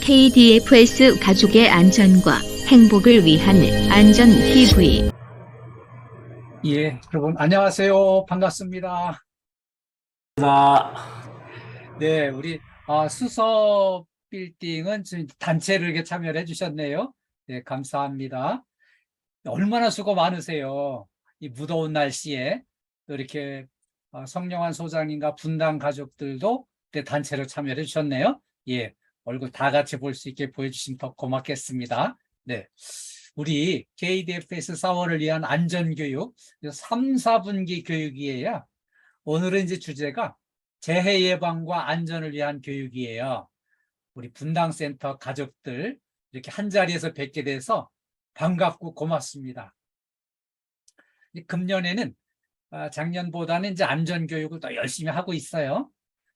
KDFS 가족의 안전과 행복을 위한 안전 TV. 예, 여러분 안녕하세요. 반갑습니다. 네, 우리 수서 빌딩은 지금 단체로 이렇게 참여를 해주셨네요. 네, 감사합니다. 얼마나 수고 많으세요. 이 무더운 날씨에 또 이렇게 성령환 소장님과 분당 가족들도 네, 단체로 참여를 해주셨네요. 예, 얼굴 다 같이 볼 수 있게 보여주시면 더 고맙겠습니다. 네, 우리 KDFS 사원을 위한 안전교육 3, 4분기 교육이에요. 오늘은 이제 주제가 재해 예방과 안전을 위한 교육이에요. 우리 분당센터 가족들 이렇게 한 자리에서 뵙게 돼서 반갑고 고맙습니다. 금년에는 작년보다는 이제 안전교육을 더 열심히 하고 있어요.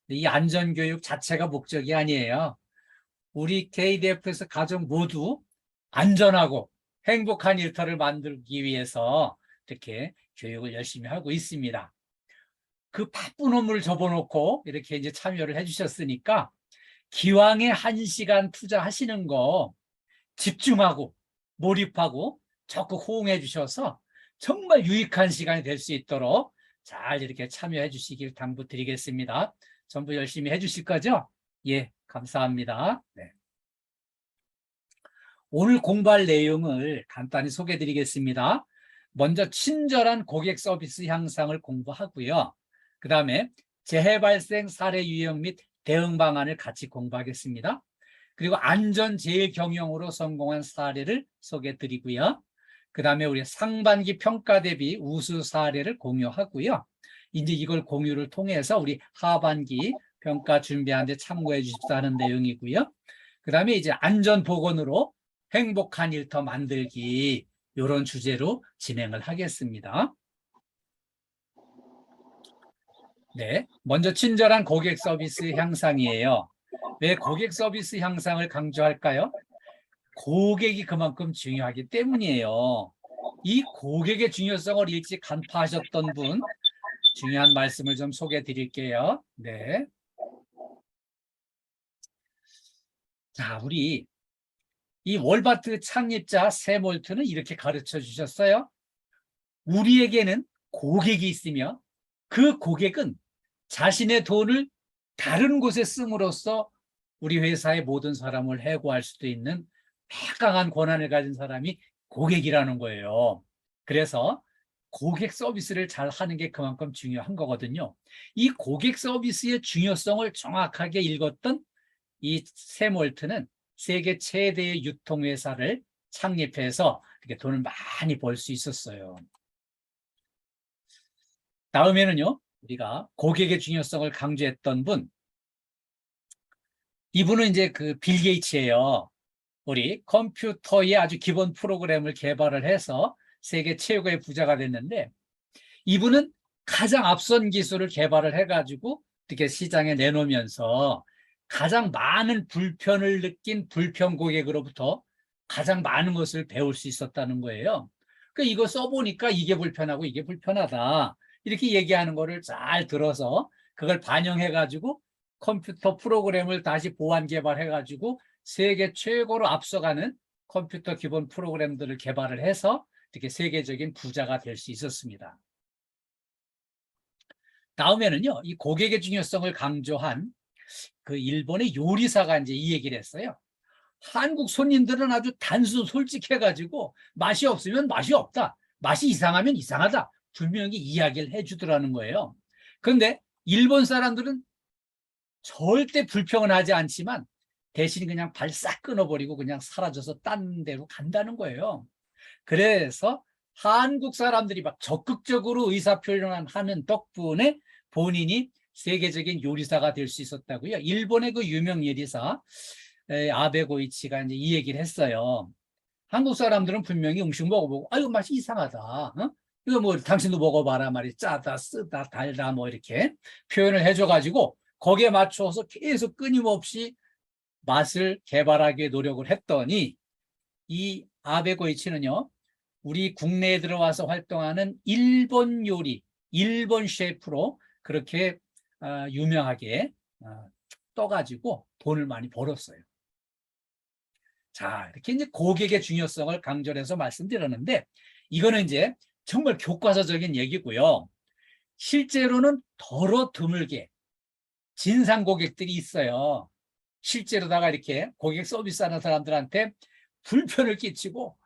이 안전교육 자체가 목적이 아니에요. 우리 KDFS 가족 모두 안전하고 행복한 일터를 만들기 위해서 이렇게 교육을 열심히 하고 있습니다. 그 바쁜 업무를 접어놓고 이렇게 이제 참여를 해주셨으니까 기왕에 1시간 투자하시는 거 집중하고 몰입하고 적극 호응해 주셔서 정말 유익한 시간이 될 수 있도록 잘 이렇게 참여해 주시길 당부드리겠습니다. 전부 열심히 해 주실 거죠? 예, 감사합니다. 네. 오늘 공부할 내용을 간단히 소개해 드리겠습니다. 먼저 친절한 고객 서비스 향상을 공부하고요. 그 다음에 재해 발생 사례 유형 및 대응 방안을 같이 공부하겠습니다. 그리고 안전 제일 경영으로 성공한 사례를 소개해 드리고요. 그 다음에 우리 상반기 평가 대비 우수 사례를 공유하고요. 이제 이걸 공유를 통해서 우리 하반기 평가 준비하는 데 참고해 주십사는 내용이고요. 그 다음에 이제 안전 보건으로 행복한 일터 만들기, 이런 주제로 진행을 하겠습니다. 네, 먼저 친절한 고객 서비스 향상이에요. 왜 고객 서비스 향상을 강조할까요? 고객이 그만큼 중요하기 때문이에요. 이 고객의 중요성을 일찍 간파하셨던 분, 중요한 말씀을 좀 소개해 드릴게요. 네. 자, 우리 이 월마트 창립자 세몰트는 이렇게 가르쳐 주셨어요. 우리에게는 고객이 있으며 그 고객은 자신의 돈을 다른 곳에 씀으로써 우리 회사의 모든 사람을 해고할 수도 있는 막강한 권한을 가진 사람이 고객이라는 거예요. 그래서 고객 서비스를 잘 하는 게 그만큼 중요한 거거든요. 이 고객 서비스의 중요성을 정확하게 읽었던 이 세몰트는 세계 최대의 유통회사를 창립해서 이렇게 돈을 많이 벌 수 있었어요. 다음에는요, 우리가 고객의 중요성을 강조했던 분, 이분은 이제 그 빌 게이츠예요. 우리 컴퓨터의 아주 기본 프로그램을 개발을 해서 세계 최고의 부자가 됐는데, 이분은 가장 앞선 기술을 개발을 해가지고 이렇게 시장에 내놓으면서 가장 많은 불편을 느낀 불편 고객으로부터 가장 많은 것을 배울 수 있었다는 거예요. 그러니까 이거 써보니까 이게 불편하고 이게 불편하다, 이렇게 얘기하는 거를 잘 들어서 그걸 반영해가지고 컴퓨터 프로그램을 다시 보완 개발해가지고 세계 최고로 앞서가는 컴퓨터 기본 프로그램들을 개발을 해서 이렇게 세계적인 부자가 될 수 있었습니다. 다음에는요, 이 고객의 중요성을 강조한 그 일본의 요리사가 이제 이 얘기를 했어요. 한국 손님들은 아주 단순 솔직해가지고 맛이 없으면 맛이 없다, 맛이 이상하면 이상하다, 분명히 이야기를 해주더라는 거예요. 그런데 일본 사람들은 절대 불평은 하지 않지만 대신 그냥 발 싹 끊어버리고 그냥 사라져서 딴 데로 간다는 거예요. 그래서 한국 사람들이 막 적극적으로 의사표현을 하는 덕분에 본인이 세계적인 요리사가 될 수 있었다고요. 일본의 그 유명 요리사 아베 고이치가 이제 이 얘기를 했어요. 한국 사람들은 분명히 음식 먹어보고 아유 맛이 이상하다, 어? 이거 뭐 당신도 먹어봐라 말이, 짜다 쓰다 달다 뭐 이렇게 표현을 해줘가지고 거기에 맞춰서 계속 끊임없이 맛을 개발하기 위해 노력을 했더니 이 아베 고이치는요, 우리 국내에 들어와서 활동하는 일본 요리, 일본 셰프로 그렇게 유명하게 떠가지고 돈을 많이 벌었어요. 자, 이렇게 이제 고객의 중요성을 강조를 해서 말씀드렸는데, 이거는 이제 정말 교과서적인 얘기고요. 실제로는 더러 드물게 진상 고객들이 있어요. 실제로다가 이렇게 고객 서비스하는 사람들한테 불편을 끼치고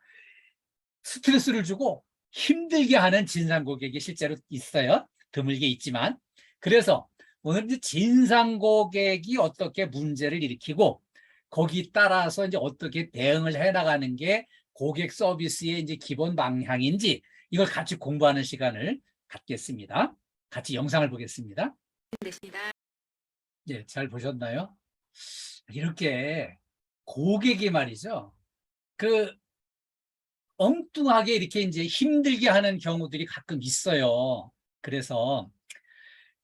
스트레스를 주고 힘들게 하는 진상 고객이 실제로 있어요. 드물게 있지만. 그래서 오늘 이제 진상 고객이 어떻게 문제를 일으키고 거기 따라서 이제 어떻게 대응을 해 나가는 게 고객 서비스의 이제 기본 방향인지 이걸 같이 공부하는 시간을 갖겠습니다. 같이 영상을 보겠습니다. 예, 잘 보셨나요? 이렇게 고객이 말이죠. 그 엉뚱하게 이렇게 이제 힘들게 하는 경우들이 가끔 있어요. 그래서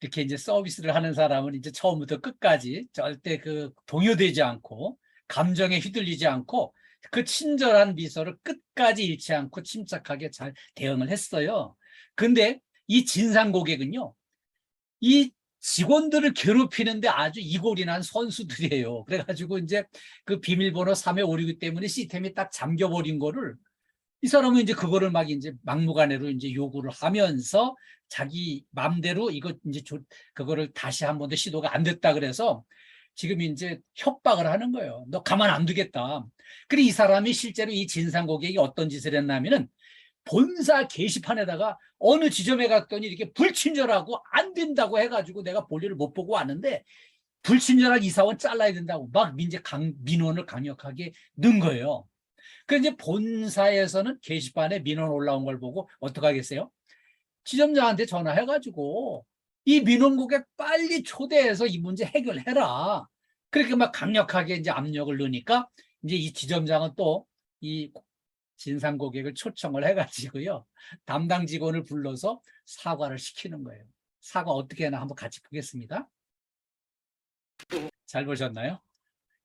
이렇게 이제 서비스를 하는 사람은 이제 처음부터 끝까지 절대 그 동요되지 않고 감정에 휘둘리지 않고 그 친절한 미소를 끝까지 잃지 않고 침착하게 잘 대응을 했어요. 근데 이 진상 고객은요, 이 직원들을 괴롭히는데 아주 이골이 난 선수들이에요. 그래가지고 이제 그 비밀번호 3569 때문에 시스템이 딱 잠겨버린 거를 이 사람은 이제 그거를 막 이제 막무가내로 이제 요구를 하면서 자기 맘대로 이거 이제 그거를 다시 한 번 더 시도가 안 됐다 그래서 지금 이제 협박을 하는 거예요. 너 가만 안 두겠다. 그래 이 사람이 실제로 이 진상 고객이 어떤 짓을 했냐면은 본사 게시판에다가 어느 지점에 갔더니 이렇게 불친절하고 안 된다고 해가지고 내가 볼일을 못 보고 왔는데 불친절한 이사원 잘라야 된다고 막 민원을 강력하게 넣은 거예요. 그 이제 본사에서는 게시판에 민원 올라온 걸 보고 어떡하겠어요? 지점장한테 전화해가지고 이 민원 고객 빨리 초대해서 이 문제 해결해라. 그렇게 막 강력하게 이제 압력을 넣으니까 이제 이 지점장은 또 이 진상 고객을 초청을 해가지고요. 담당 직원을 불러서 사과를 시키는 거예요. 사과 어떻게 하나 한번 같이 보겠습니다. 잘 보셨나요?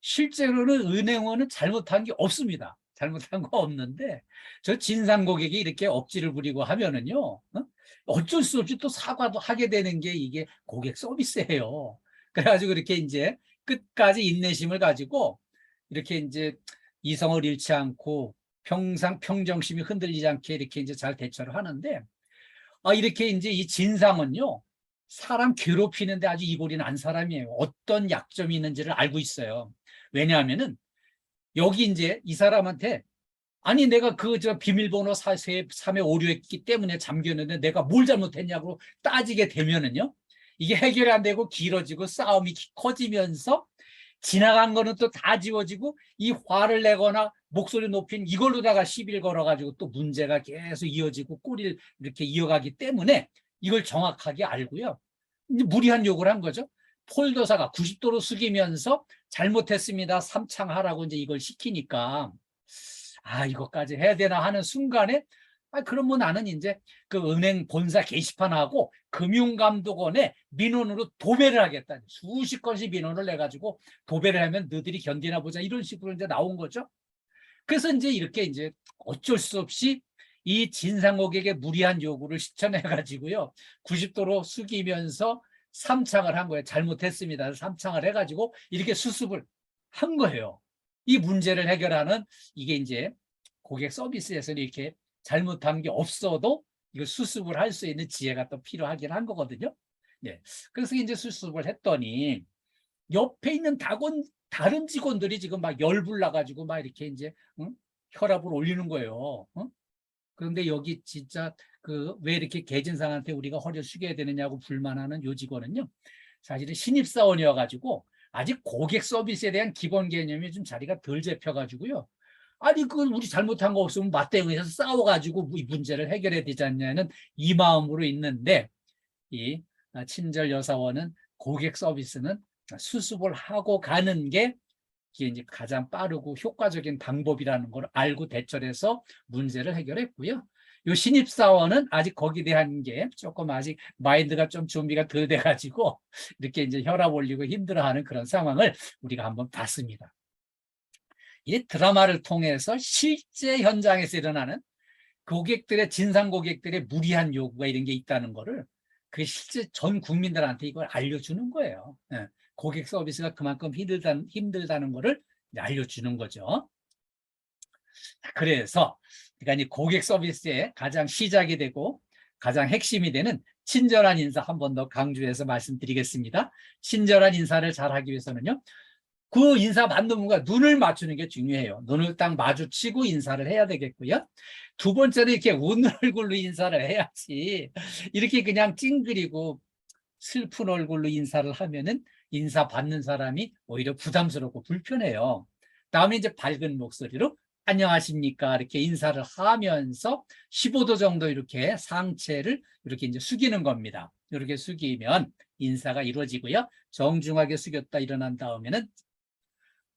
실제로는 은행원은 잘못한 게 없습니다. 잘못한 거 없는데 저 진상 고객이 이렇게 억지를 부리고 하면은요, 어쩔 수 없이 또 사과도 하게 되는 게 이게 고객 서비스예요. 그래가지고 이렇게 이제 끝까지 인내심을 가지고 이렇게 이제 이성을 잃지 않고 평상 평정심이 흔들리지 않게 이렇게 이제 잘 대처를 하는데, 이렇게 이제 이 진상은요, 사람 괴롭히는데 아주 이골이 난 사람이에요. 어떤 약점이 있는지를 알고 있어요. 왜냐하면은 여기 이제 이 사람한테 아니 내가 그 저 비밀번호 3회5류했기 때문에 잠겼는데 내가 뭘 잘못했냐고 따지게 되면은요, 이게 해결이 안 되고 길어지고 싸움이 커지면서 지나간 거는 또 다 지워지고 이 화를 내거나 목소리 높인 이걸로다가 시비를 걸어가지고 또 문제가 계속 이어지고 꼬리를 이렇게 이어가기 때문에 이걸 정확하게 알고요. 이제 무리한 요구를 한 거죠. 폴더사가 90도로 숙이면서 잘못했습니다. 삼창하라고 이제 이걸 시키니까 이것까지 해야 되나 하는 순간에 그럼 뭐 나는 이제 그 은행 본사 게시판하고 금융감독원에 민원으로 도배를 하겠다. 수십 건씩 민원을 내가지고 도배를 하면 너희들이 견디나 보자. 이런 식으로 이제 나온 거죠. 그래서 이제 이렇게 이제 어쩔 수 없이 이 진상 고객의 무리한 요구를 실천해가지고요. 90도로 숙이면서 삼창을 한 거예요. 잘못했습니다. 삼창을 해가지고 이렇게 수습을 한 거예요. 이 문제를 해결하는 이게 이제 고객 서비스에서는 이렇게 잘못한 게 없어도 이거 수습을 할 수 있는 지혜가 또 필요하긴 한 거거든요. 네. 그래서 이제 수습을 했더니 옆에 있는 다른 직원들이 지금 막 열불 나가지고 막 이렇게 이제 혈압을 올리는 거예요. 그런데 여기 진짜 그 왜 이렇게 개진상한테 우리가 허리를 숙여야 되느냐고 불만하는 요 직원은요, 사실은 신입사원이어가지고 아직 고객 서비스에 대한 기본 개념이 좀 자리가 덜 잡혀가지고요. 아니 그건 우리 잘못한 거 없으면 맞대응해서 싸워가지고 이 문제를 해결해야 되지 않냐는 이 마음으로 있는데, 이 친절 여사원은 고객 서비스는 수습을 하고 가는 게 이게 이제 가장 빠르고 효과적인 방법이라는 걸 알고 대처를 해서 문제를 해결했고요. 요 신입사원은 아직 거기에 대한 게 조금 아직 마인드가 좀 준비가 덜 돼가지고 이렇게 이제 혈압 올리고 힘들어하는 그런 상황을 우리가 한번 봤습니다. 이 드라마를 통해서 실제 현장에서 일어나는 고객들의 진상 고객들의 무리한 요구가 이런 게 있다는 거를 그 실제 전 국민들한테 이걸 알려주는 거예요. 고객 서비스가 그만큼 힘들다는 거를 알려주는 거죠. 그래서 그러니까 이 고객 서비스의 가장 시작이 되고 가장 핵심이 되는 친절한 인사 한 번 더 강조해서 말씀드리겠습니다. 친절한 인사를 잘 하기 위해서는요. 그 인사 받는 분과 눈을 맞추는 게 중요해요. 눈을 딱 마주치고 인사를 해야 되겠고요. 두 번째는 이렇게 웃는 얼굴로 인사를 해야지. 이렇게 그냥 찡그리고 슬픈 얼굴로 인사를 하면은 인사 받는 사람이 오히려 부담스럽고 불편해요. 다음에 이제 밝은 목소리로 안녕하십니까 이렇게 인사를 하면서 15도 정도 이렇게 상체를 이렇게 이제 숙이는 겁니다. 이렇게 숙이면 인사가 이루어지고요. 정중하게 숙였다 일어난 다음에는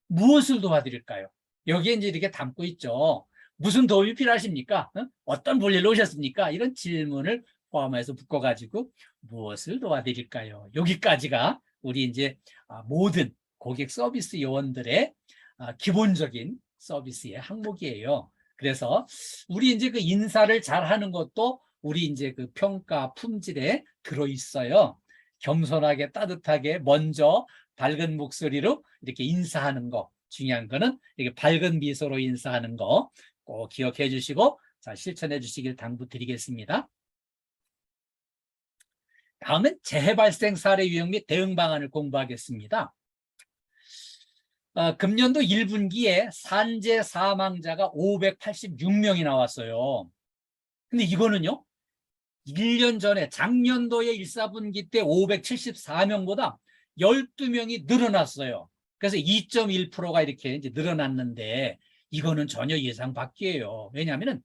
무엇을 도와드릴까요? 여기에 이제 이렇게 담고 있죠. 무슨 도움이 필요하십니까? 어떤 볼일로 오셨습니까? 이런 질문을 포함해서 묶어가지고 무엇을 도와드릴까요? 여기까지가 우리 이제 모든 고객 서비스 요원들의 기본적인 서비스의 항목이에요. 그래서 우리 이제 그 인사를 잘하는 것도 우리 이제 그 평가 품질에 들어있어요. 겸손하게 따뜻하게 먼저 밝은 목소리로 이렇게 인사하는 거. 중요한 거는 이렇게 밝은 미소로 인사하는 거 꼭 기억해 주시고 자, 실천해 주시길 당부드리겠습니다. 다음은 재해 발생 사례 유형 및 대응 방안을 공부하겠습니다. 금년도 1분기에 산재 사망자가 586명이 나왔어요. 근데 이거는요. 1년 전에 작년도에 1, 4분기 때 574명보다 12명이 늘어났어요. 그래서 2.1%가 이렇게 이제 늘어났는데 이거는 전혀 예상 밖이에요. 왜냐하면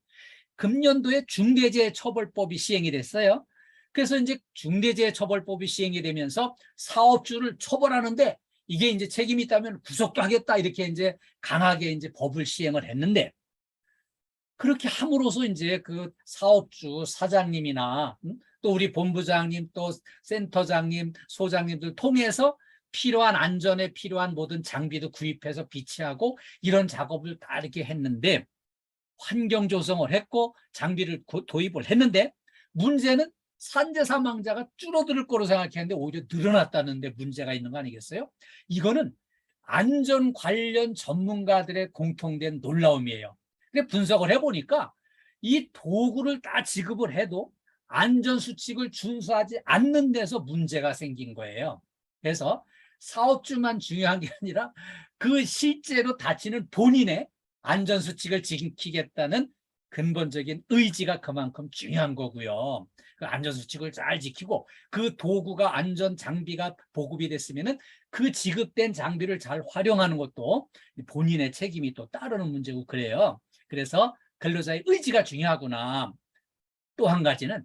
금년도에 중대재해처벌법이 시행이 됐어요. 그래서 이제 중대재해처벌법이 시행이 되면서 사업주를 처벌하는데 이게 이제 책임이 있다면 구속도 하겠다 이렇게 이제 강하게 이제 법을 시행을 했는데 그렇게 함으로써 이제 그 사업주 사장님이나 또 우리 본부장님 또 센터장님 소장님들 통해서 필요한 안전에 필요한 모든 장비도 구입해서 비치하고 이런 작업을 다 이렇게 했는데 환경 조성을 했고 장비를 도입을 했는데 문제는 산재 사망자가 줄어들 거로 생각했는데 오히려 늘어났다는데 문제가 있는 거 아니겠어요? 이거는 안전 관련 전문가들의 공통된 놀라움이에요. 근데 분석을 해보니까 이 도구를 다 지급을 해도 안전수칙을 준수하지 않는 데서 문제가 생긴 거예요. 그래서 사업주만 중요한 게 아니라 그 실제로 다치는 본인의 안전수칙을 지키겠다는 근본적인 의지가 그만큼 중요한 거고요. 그 안전수칙을 잘 지키고 그 도구가 안전 장비가 보급이 됐으면은 그 지급된 장비를 잘 활용하는 것도 본인의 책임이 또 따르는 문제고 그래요. 그래서 근로자의 의지가 중요하구나. 또 한 가지는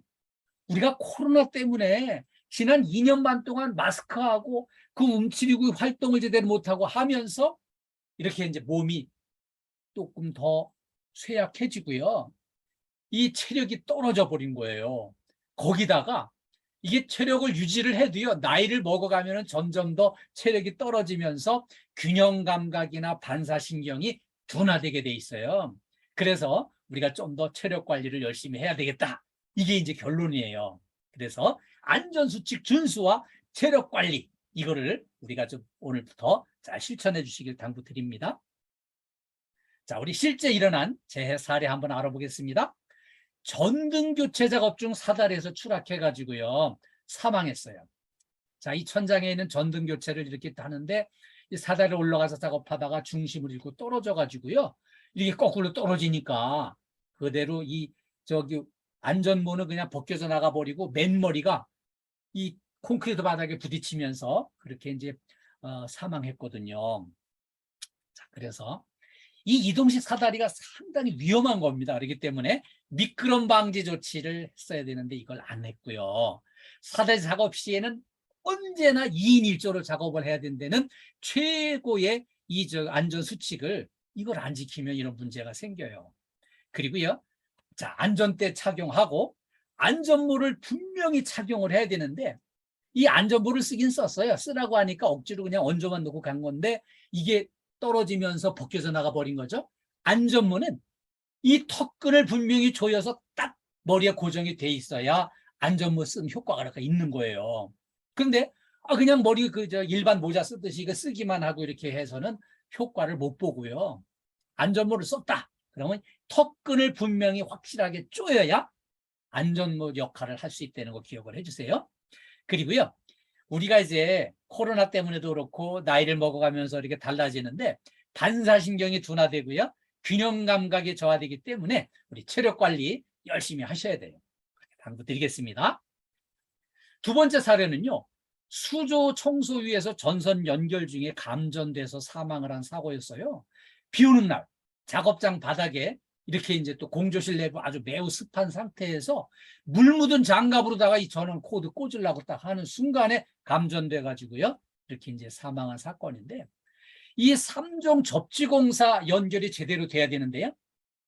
우리가 코로나 때문에 지난 2년 반 동안 마스크하고 그 움츠리고 활동을 제대로 못하고 하면서 이렇게 이제 몸이 조금 더 쇠약해지고요. 이 체력이 떨어져 버린 거예요. 거기다가 이게 체력을 유지를 해도요. 나이를 먹어가면 점점 더 체력이 떨어지면서 균형 감각이나 반사신경이 둔화되게 돼 있어요. 그래서 우리가 좀 더 체력 관리를 열심히 해야 되겠다. 이게 이제 결론이에요. 그래서 안전수칙 준수와 체력 관리 이거를 우리가 좀 오늘부터 잘 실천해 주시길 당부드립니다. 자, 우리 실제 일어난 재해 사례 한번 알아보겠습니다. 전등 교체 작업 중 사다리에서 추락해 가지고요 사망했어요. 자, 이 천장에 있는 전등 교체를 이렇게 하는데 이 사다리를 올라가서 작업하다가 중심을 잃고 떨어져 가지고요 이게 거꾸로 떨어지니까 그대로 이 저기 안전모는 그냥 벗겨져 나가 버리고 맨머리가 이 콘크리트 바닥에 부딪히면서 그렇게 이제 사망했거든요. 자, 그래서 이 이동식 사다리가 상당히 위험한 겁니다. 그렇기 때문에 미끄럼 방지 조치를 했어야 되는데 이걸 안 했고요. 사다리 작업 시에는 언제나 2인 1조로 작업을 해야 된다는 최고의 이 안전 수칙을 이걸 안 지키면 이런 문제가 생겨요. 그리고요. 자, 안전대 착용하고 안전모를 분명히 착용을 해야 되는데 이 안전모를 쓰긴 썼어요. 쓰라고 하니까 억지로 그냥 얹어만 놓고 간 건데 이게 떨어지면서 벗겨져 나가 버린 거죠. 안전모는 이 턱끈을 분명히 조여서 딱 머리에 고정이 돼 있어야 안전모 쓴 효과가 있는 거예요. 그런데 그냥 머리 일반 모자 쓰듯이 이거 쓰기만 하고 이렇게 해서는 효과를 못 보고요. 안전모를 썼다. 그러면 턱끈을 분명히 확실하게 조여야 안전모 역할을 할 수 있다는 거 기억을 해주세요. 그리고요, 우리가 이제 코로나 때문에도 그렇고 나이를 먹어가면서 이렇게 달라지는데 반사신경이 둔화되고요, 균형 감각이 저하되기 때문에 우리 체력 관리 열심히 하셔야 돼요. 당부드리겠습니다. 두 번째 사례는요, 수조 청소 위에서 전선 연결 중에 감전돼서 사망을 한 사고였어요. 비 오는 날 작업장 바닥에 이렇게 이제 또 공조실 내부 아주 매우 습한 상태에서 물 묻은 장갑으로다가 이 전원 코드 꽂으려고 딱 하는 순간에 감전돼 가지고요, 이렇게 이제 사망한 사건인데, 이 3종 접지공사 연결이 제대로 돼야 되는데요,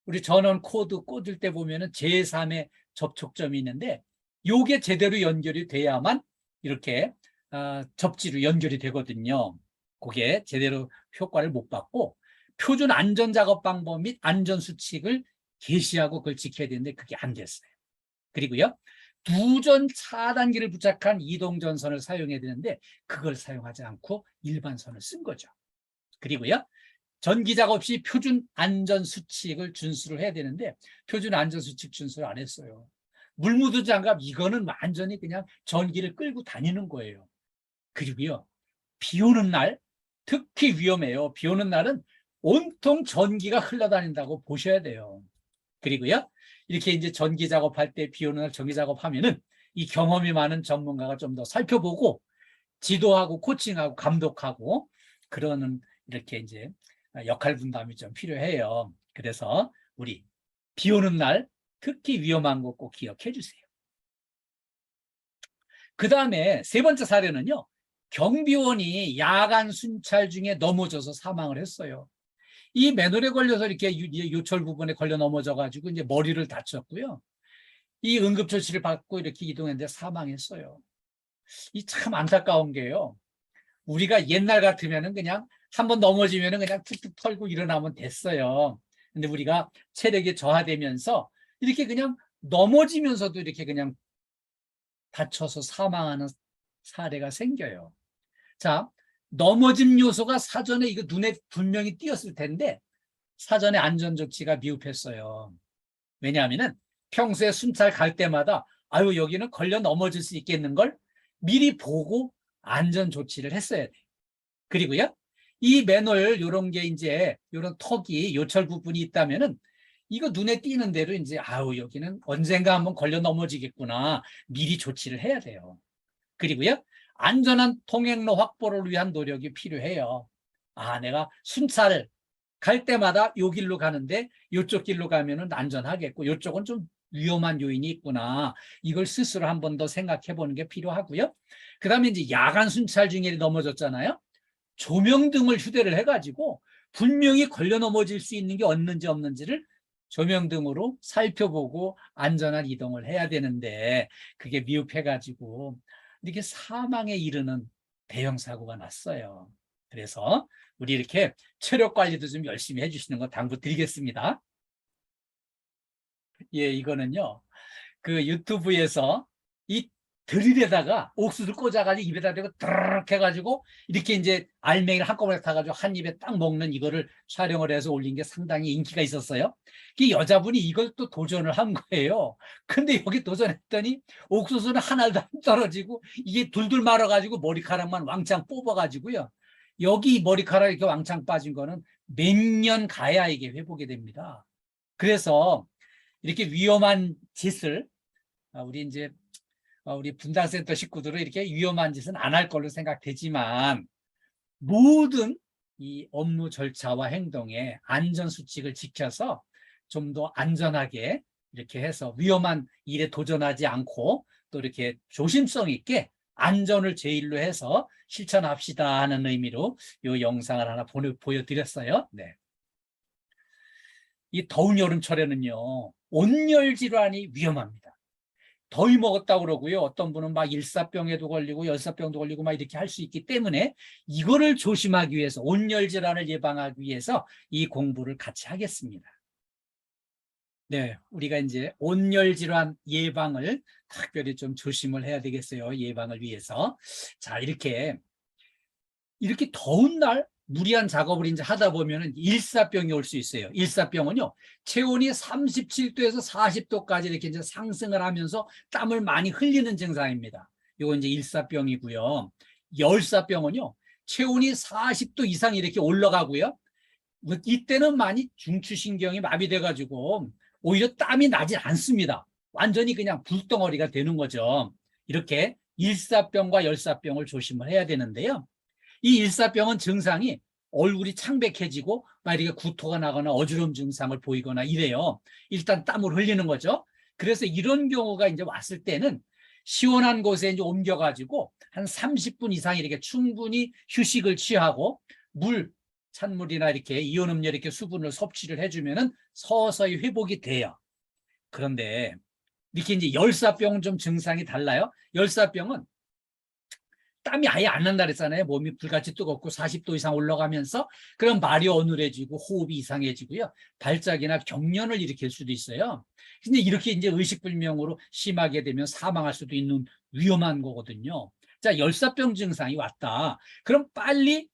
우리 전원 코드 꽂을 때 보면은 제3의 접촉점이 있는데 요게 제대로 연결이 돼야만 이렇게 접지로 연결이 되거든요. 그게 제대로 효과를 못 받고 표준 안전작업 방법 및 안전수칙을 게시하고 그걸 지켜야 되는데 그게 안 됐어요. 그리고요, 두전 차단기를 부착한 이동전선을 사용해야 되는데 그걸 사용하지 않고 일반선을 쓴 거죠. 그리고요, 전기작업 시 표준 안전수칙을 준수를 해야 되는데 표준 안전수칙 준수를 안 했어요. 물 묻은 장갑, 이거는 완전히 그냥 전기를 끌고 다니는 거예요. 그리고요, 비 오는 날 특히 위험해요. 비 오는 날은 온통 전기가 흘러다닌다고 보셔야 돼요. 그리고요, 이렇게 이제 전기 작업할 때 비 오는 날 전기 작업하면은 이 경험이 많은 전문가가 좀 더 살펴보고 지도하고 코칭하고 감독하고 그러는 이렇게 이제 역할 분담이 좀 필요해요. 그래서 우리 비 오는 날 특히 위험한 거 꼭 기억해 주세요. 그 다음에 세 번째 사례는요, 경비원이 야간 순찰 중에 넘어져서 사망을 했어요. 이 맨홀에 걸려서 이렇게 요철 부분에 걸려 넘어져 가지고 이제 머리를 다쳤고요, 이 응급처치를 받고 이렇게 이동했는데 사망했어요. 이 참 안타까운 게요, 우리가 옛날 같으면은 그냥 한번 넘어지면은 그냥 툭툭 털고 일어나면 됐어요. 근데 우리가 체력이 저하되면서 이렇게 그냥 넘어지면서도 이렇게 그냥 다쳐서 사망하는 사례가 생겨요. 자, 넘어짐 요소가 사전에 이거 눈에 분명히 띄었을 텐데 사전에 안전조치가 미흡했어요. 왜냐하면은 평소에 순찰 갈 때마다 아유 여기는 걸려 넘어질 수 있겠는걸 미리 보고 안전조치를 했어야 돼요. 그리고요, 이 맨홀 요런 게 이제 요런 턱이 요철 부분이 있다면은 이거 눈에 띄는 대로 이제 아우 여기는 언젠가 한번 걸려 넘어지겠구나 미리 조치를 해야 돼요. 그리고요, 안전한 통행로 확보를 위한 노력이 필요해요. 아, 내가 순찰 갈 때마다 요 길로 가는데 요쪽 길로 가면은 안전하겠고 요쪽은 좀 위험한 요인이 있구나, 이걸 스스로 한 번 더 생각해 보는 게 필요하고요. 그 다음에 이제 야간 순찰 중에 넘어졌잖아요. 조명등을 휴대를 해가지고 분명히 걸려 넘어질 수 있는 게 없는지를 조명등으로 살펴보고 안전한 이동을 해야 되는데 그게 미흡해가지고 이렇게 사망에 이르는 대형 사고가 났어요. 그래서 우리 이렇게 체력 관리도 좀 열심히 해주시는 거 당부드리겠습니다. 예, 이거는요, 그 유튜브에서 이 드릴에다가 옥수수를 꽂아가지고 입에다 대고 드르륵 해가지고 이렇게 이제 알맹이를 한꺼번에 타가지고 한 입에 딱 먹는 이거를 촬영을 해서 올린 게 상당히 인기가 있었어요. 그 여자분이 이걸 또 도전을 한 거예요. 근데 여기 도전했더니 옥수수는 하나도 안 떨어지고 이게 둘둘 말아가지고 머리카락만 왕창 뽑아가지고요, 여기 머리카락 이렇게 왕창 빠진 거는 몇 년 가야 이게 회복이 됩니다. 그래서 이렇게 위험한 짓을 우리 이제 우리 분당센터 식구들은 이렇게 위험한 짓은 안 할 걸로 생각되지만 모든 이 업무 절차와 행동에 안전수칙을 지켜서 좀 더 안전하게 이렇게 해서 위험한 일에 도전하지 않고 또 이렇게 조심성 있게 안전을 제일로 해서 실천합시다 하는 의미로 이 영상을 하나 보여드렸어요. 네. 이 더운 여름철에는요, 온열 질환이 위험합니다. 더위 먹었다고 그러고요, 어떤 분은 막 일사병에도 걸리고 열사병도 걸리고 막 이렇게 할 수 있기 때문에 이거를 조심하기 위해서, 온열 질환을 예방하기 위해서 이 공부를 같이 하겠습니다. 네, 우리가 이제 온열 질환 예방을 특별히 좀 조심을 해야 되겠어요. 예방을 위해서. 자, 이렇게 더운 날 무리한 작업을 이제 하다 보면은 일사병이 올 수 있어요. 일사병은요, 체온이 37도에서 40도까지 이렇게 이제 상승을 하면서 땀을 많이 흘리는 증상입니다. 이거 이제 일사병이고요. 열사병은요, 체온이 40도 이상 이렇게 올라가고요. 이때는 많이 중추신경이 마비돼가지고 오히려 땀이 나지 않습니다. 완전히 그냥 불덩어리가 되는 거죠. 이렇게 일사병과 열사병을 조심을 해야 되는데요. 이 일사병은 증상이 얼굴이 창백해지고 막 이렇게 구토가 나거나 어지러움 증상을 보이거나 이래요. 일단 땀을 흘리는 거죠. 그래서 이런 경우가 이제 왔을 때는 시원한 곳에 이제 옮겨가지고 한 30분 이상 이렇게 충분히 휴식을 취하고 찬물이나 이렇게 이온 음료 이렇게 수분을 섭취를 해주면은 서서히 회복이 돼요. 그런데 이렇게 이제 열사병은 좀 증상이 달라요. 열사병은 땀이 아예 안 난다 그랬잖아요. 몸이 불같이 뜨겁고 40도 이상 올라가면서 그럼 말이 어눌해지고 호흡이 이상해지고요. 발작이나 경련을 일으킬 수도 있어요. 근데 이렇게 이제 의식불명으로 심하게 되면 사망할 수도 있는 위험한 거거든요. 자, 열사병 증상이 왔다. 그럼 빨리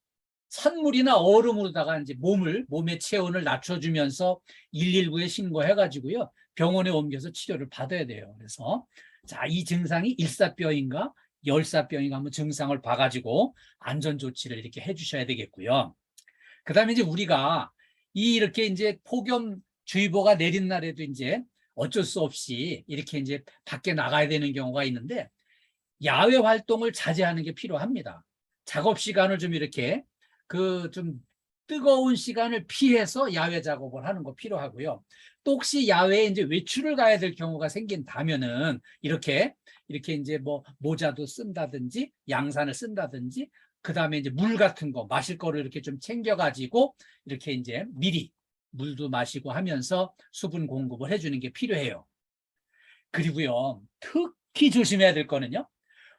찬물이나 얼음으로다가 이제 몸의 체온을 낮춰주면서 119에 신고해가지고요. 병원에 옮겨서 치료를 받아야 돼요. 그래서 자, 이 증상이 일사병인가 열사병인가 한번 증상을 봐가지고 안전 조치를 이렇게 해주셔야 되겠고요. 그 다음에 이제 우리가 이렇게 이제 폭염주의보가 내린 날에도 이제 어쩔 수 없이 이렇게 이제 밖에 나가야 되는 경우가 있는데 야외 활동을 자제하는 게 필요합니다. 작업 시간을 좀 이렇게 좀 뜨거운 시간을 피해서 야외 작업을 하는 거 필요하고요. 또 혹시 야외에 이제 외출을 가야 될 경우가 생긴다면은 이렇게 이제 뭐 모자도 쓴다든지 양산을 쓴다든지 그 다음에 이제 물 같은 거 마실 거를 이렇게 좀 챙겨가지고 이렇게 이제 미리 물도 마시고 하면서 수분 공급을 해주는 게 필요해요. 그리고요, 특히 조심해야 될 거는요.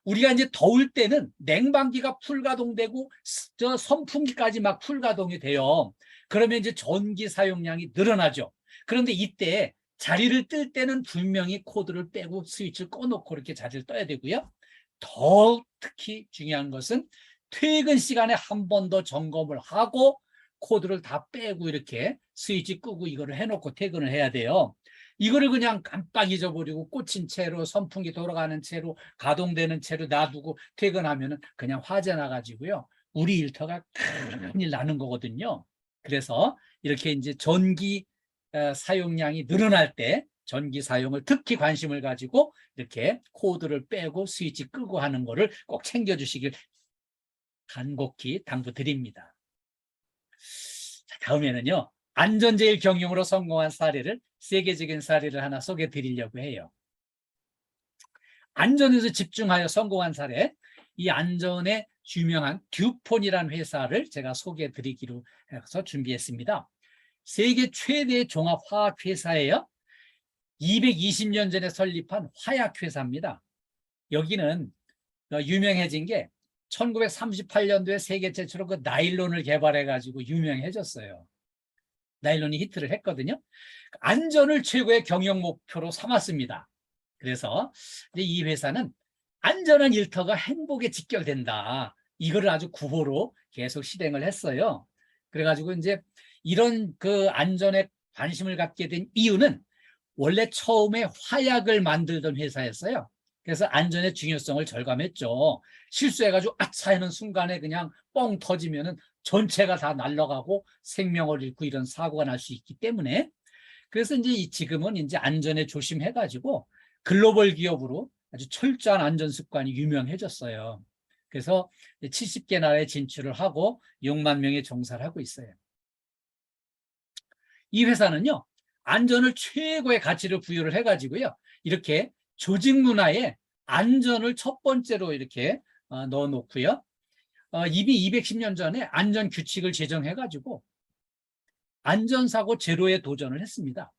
우리가 이제 더울 때는 냉방기가 풀가동되고 저 선풍기까지 막 풀가동이 돼요. 그러면 이제 전기 사용량이 늘어나죠. 그런데 이때 자리를 뜰 때는 분명히 코드를 빼고 스위치를 꺼놓고 이렇게 자리를 떠야 되고요. 더 특히 중요한 것은 퇴근 시간에 한 번 더 점검을 하고 코드를 다 빼고 이렇게 스위치 끄고 이거를 해놓고 퇴근을 해야 돼요. 이거를 그냥 깜빡 잊어버리고 꽂힌 채로 선풍기 돌아가는 채로 가동되는 채로 놔두고 퇴근하면은 그냥 화재 나가지고요. 우리 일터가 큰일 나는 거거든요. 그래서 이렇게 이제 전기 사용량이 늘어날 때 전기 사용을 특히 관심을 가지고 이렇게 코드를 빼고 스위치 끄고 하는 거를 꼭 챙겨주시길 간곡히 당부드립니다. 자, 다음에는요. 안전제일 경영으로 성공한 사례를 세계적인 사례를 하나 소개해 드리려고 해요. 안전에서 집중하여 성공한 사례, 이 안전에 유명한 듀폰이라는 회사를 제가 소개해 드리기로 해서 준비했습니다. 세계 최대의 종합화학회사예요. 220년 전에 설립한 화약회사입니다. 여기는 유명해진 게 1938년도에 세계 최초로 그 나일론을 개발해가지고 유명해졌어요. 나일론이 히트를 했거든요. 안전을 최고의 경영 목표로 삼았습니다. 그래서 이 회사는 안전한 일터가 행복에 직결된다. 이거를 아주 구호로 계속 실행을 했어요. 그래가지고 이제 이런 그 안전에 관심을 갖게 된 이유는 원래 처음에 화약을 만들던 회사였어요. 그래서 안전의 중요성을 절감했죠. 실수해가지고 아차 하는 순간에 그냥 뻥 터지면은 전체가 다 날아가고 생명을 잃고 이런 사고가 날 수 있기 때문에 그래서 이제 지금은 이제 안전에 조심해가지고 글로벌 기업으로 아주 철저한 안전 습관이 유명해졌어요. 그래서 70개 나라에 진출을 하고 6만 명의 종사를 하고 있어요. 이 회사는요, 안전을 최고의 가치를 부여를 해가지고요, 이렇게 조직 문화에 안전을 첫 번째로 이렇게 넣어놓고요. 이미 210년 전에 안전 규칙을 제정해가지고 안전사고 제로에 도전을 했습니다.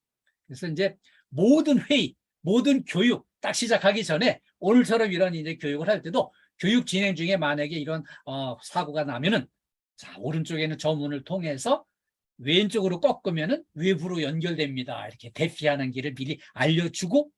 그래서 이제 모든 회의, 모든 교육 딱 시작하기 전에 오늘처럼 이런 이제 교육을 할 때도 교육 진행 중에 만약에 이런 사고가 나면은 자, 오른쪽에는 저 문을 통해서 왼쪽으로 꺾으면은 외부로 연결됩니다. 이렇게 대피하는 길을 미리 알려주고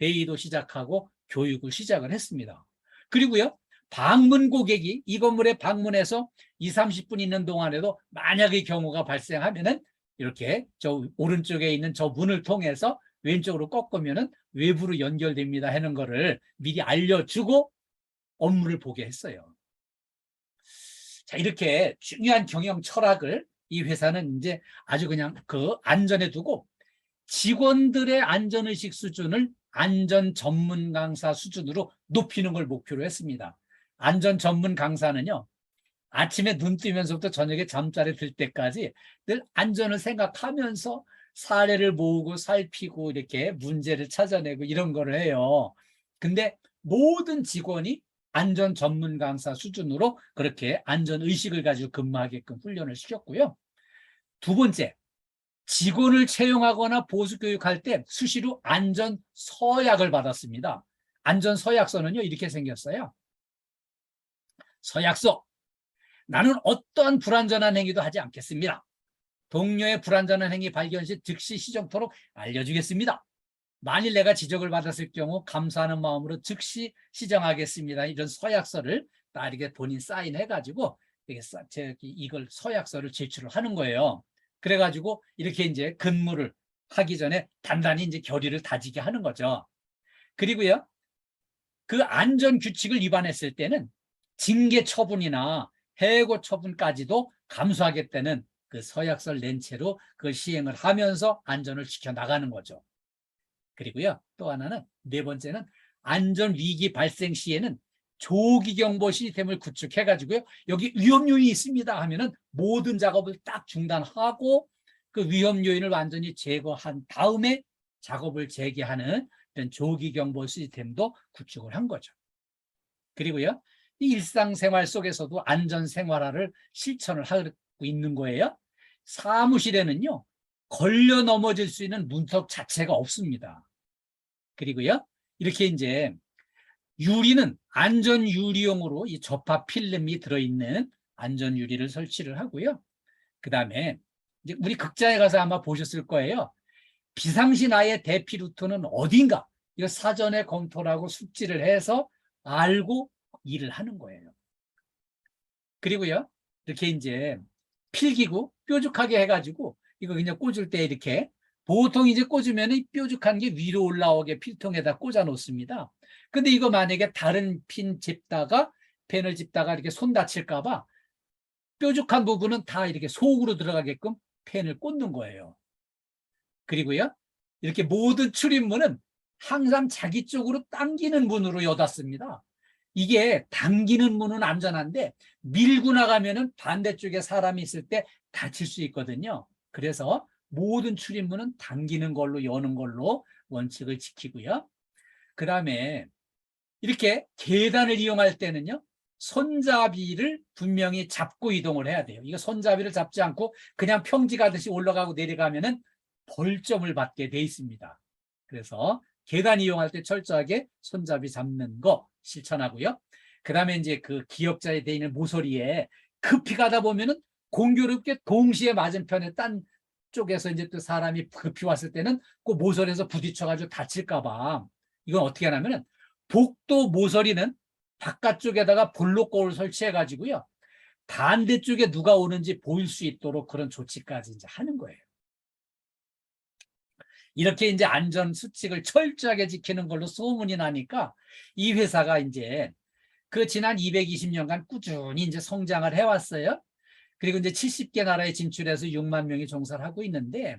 회의도 시작하고 교육을 시작을 했습니다. 그리고요, 방문 고객이 이 건물에 방문해서 20, 30분 있는 동안에도 만약의 경우가 발생하면은 이렇게 저 오른쪽에 있는 저 문을 통해서 왼쪽으로 꺾으면은 외부로 연결됩니다 하는 거를 미리 알려주고 업무를 보게 했어요. 자, 이렇게 중요한 경영 철학을 이 회사는 이제 아주 그냥 그 안전에 두고 직원들의 안전의식 수준을 안전 전문 강사 수준으로 높이는 걸 목표로 했습니다. 안전 전문 강사는요, 아침에 눈 뜨면서부터 저녁에 잠자리 들 때까지 늘 안전을 생각하면서 사례를 모으고 살피고 이렇게 문제를 찾아내고 이런 거를 해요. 근데 모든 직원이 안전 전문 강사 수준으로 그렇게 안전 의식을 가지고 근무하게끔 훈련을 시켰고요. 두 번째, 직원을 채용하거나 보수 교육할 때 수시로 안전 서약을 받았습니다. 안전 서약서는요, 이렇게 생겼어요. 서약서. 나는 어떠한 불안전한 행위도 하지 않겠습니다. 동료의 불안전한 행위 발견 시 즉시 시정토록 알려주겠습니다. 만일 내가 지적을 받았을 경우 감사하는 마음으로 즉시 시정하겠습니다. 이런 서약서를 딱 이렇게 본인 사인해가지고 이걸 서약서를 제출을 하는 거예요. 그래가지고 이렇게 이제 근무를 하기 전에 단단히 이제 결의를 다지게 하는 거죠. 그리고요, 그 안전 규칙을 위반했을 때는 징계 처분이나 해고 처분까지도 감수하겠다는 그 서약서를 낸 채로 그걸 시행을 하면서 안전을 지켜나가는 거죠. 그리고요, 또 하나는 네 번째는 안전 위기 발생 시에는 조기 경보 시스템을 구축해 가지고요, 여기 위험 요인이 있습니다 하면은 모든 작업을 딱 중단하고 그 위험 요인을 완전히 제거한 다음에 작업을 재개하는 이런 조기 경보 시스템도 구축을 한 거죠. 그리고요, 이 일상생활 속에서도 안전 생활화를 실천을 하고 있는 거예요. 사무실에는요, 걸려 넘어질 수 있는 문턱 자체가 없습니다. 그리고요, 이렇게 이제 유리는 안전 유리용으로 이 접합 필름이 들어있는 안전 유리를 설치를 하고요. 그 다음에 이제 우리 극장에 가서 아마 보셨을 거예요. 비상시 나의 대피 루트는 어딘가, 이거 사전에 검토를 하고 숙지를 해서 알고 일을 하는 거예요. 그리고요, 이렇게 이제 필기구 뾰족하게 해가지고 이거 그냥 꽂을 때 이렇게 보통 이제 꽂으면 이 뾰족한 게 위로 올라오게 필통에다 꽂아 놓습니다. 근데 이거 만약에 다른 핀 짚다가 펜을 짚다가 이렇게 손 다칠까봐 뾰족한 부분은 다 이렇게 속으로 들어가게끔 펜을 꽂는 거예요. 그리고요, 이렇게 모든 출입문은 항상 자기 쪽으로 당기는 문으로 여닫습니다. 이게 당기는 문은 안전한데 밀고 나가면은 반대쪽에 사람이 있을 때 다칠 수 있거든요. 그래서 모든 출입문은 당기는 걸로 여는 걸로 원칙을 지키고요. 그 다음에 이렇게 계단을 이용할 때는요, 손잡이를 분명히 잡고 이동을 해야 돼요. 이거 손잡이를 잡지 않고 그냥 평지 가듯이 올라가고 내려가면은 벌점을 받게 돼 있습니다. 그래서 계단 이용할 때 철저하게 손잡이 잡는 거 실천하고요. 그 다음에 이제 그 기역자에 돼 있는 모서리에 급히 가다 보면은 공교롭게 동시에 맞은편에 딴 쪽에서 이제 또 사람이 급히 왔을 때는 그 모서리에서 부딪혀가지고 다칠까봐 이건 어떻게 하냐면은 복도 모서리는 바깥쪽에다가 볼록거울 설치해가지고요, 반대쪽에 누가 오는지 보일 수 있도록 그런 조치까지 이제 하는 거예요. 이렇게 이제 안전 수칙을 철저하게 지키는 걸로 소문이 나니까 이 회사가 이제 그 지난 220년간 꾸준히 이제 성장을 해왔어요. 그리고 이제 70개 나라에 진출해서 6만 명이 종사를 하고 있는데,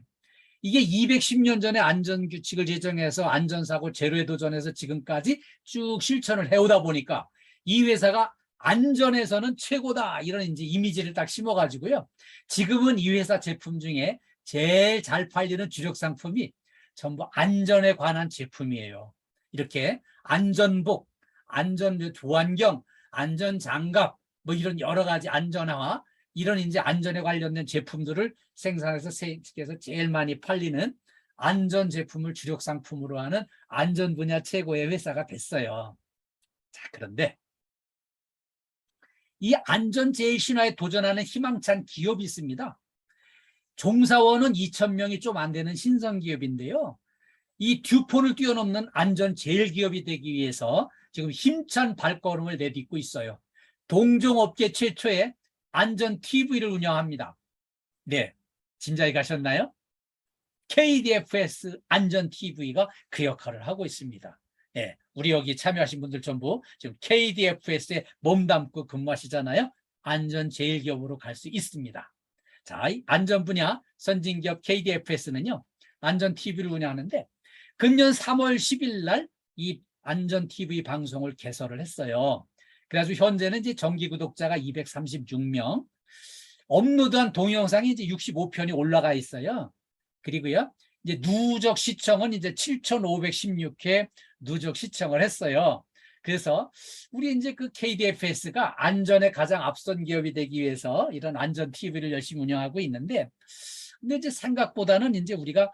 이게 210년 전에 안전규칙을 제정해서 안전사고 제로에 도전해서 지금까지 쭉 실천을 해오다 보니까 이 회사가 안전에서는 최고다, 이런 이제 이미지를 딱 심어가지고요, 지금은 이 회사 제품 중에 제일 잘 팔리는 주력 상품이 전부 안전에 관한 제품이에요. 이렇게 안전복, 안전 보안경, 안전장갑, 뭐 이런 여러 가지 안전화, 이런 이제 안전에 관련된 제품들을 생산해서 세계에서 제일 많이 팔리는 안전 제품을 주력 상품으로 하는 안전 분야 최고의 회사가 됐어요. 자, 그런데 이 안전 제일 신화에 도전하는 희망찬 기업이 있습니다. 종사원은 2,000명이 좀 안 되는 신성 기업인데요. 이 듀폰을 뛰어넘는 안전 제일 기업이 되기 위해서 지금 힘찬 발걸음을 내딛고 있어요. 동종업계 최초의 안전 TV를 운영합니다. 네, 진작에 가셨나요? KDFS 안전 TV가 그 역할을 하고 있습니다. 예, 우리 여기 참여하신 분들 전부 지금 KDFS에 몸담고 근무하시잖아요. 안전 제일기업으로 갈 수 있습니다. 자, 이 안전 분야 선진기업 KDFS는요, 안전 TV를 운영하는데 금년 3월 10일 날 이 안전 TV 방송을 개설을 했어요. 그래가지고 현재는 이제 정기 구독자가 236명, 업로드한 동영상이 이제 65편이 올라가 있어요. 그리고요, 이제 누적 시청은 이제 7,516회 누적 시청을 했어요. 그래서 우리 이제 그 KDFS가 안전에 가장 앞선 기업이 되기 위해서 이런 안전 TV를 열심히 운영하고 있는데, 근데 이제 생각보다는 이제 우리가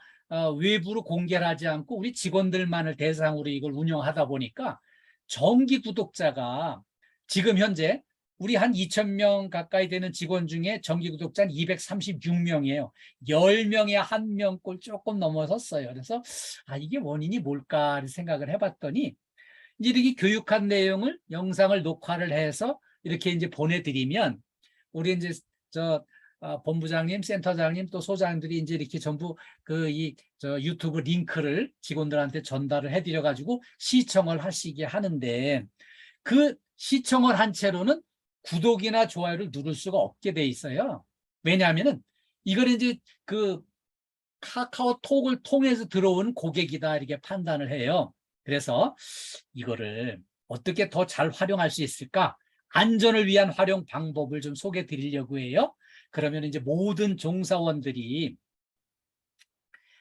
외부로 공개를 하지 않고 우리 직원들만을 대상으로 이걸 운영하다 보니까 정기 구독자가 지금 현재 우리 한 2,000명 가까이 되는 직원 중에 정기 구독자는 236명이에요. 10명에 1명꼴 조금 넘어섰어요. 그래서 이게 원인이 뭘까 생각을 해봤더니 이렇게 교육한 내용을 영상을 녹화를 해서 이렇게 이제 보내드리면 우리 이제 본부장님, 센터장님 또 소장들이 이제 이렇게 전부 유튜브 링크를 직원들한테 전달을 해드려 가지고 시청을 하시게 하는데, 그 시청을 한 채로는 구독이나 좋아요를 누를 수가 없게 돼 있어요. 왜냐하면은 이걸 이제 그 카카오톡을 통해서 들어온 고객이다 이렇게 판단을 해요. 그래서 이거를 어떻게 더 잘 활용할 수 있을까? 안전을 위한 활용 방법을 좀 소개해 드리려고 해요. 그러면 이제 모든 종사원들이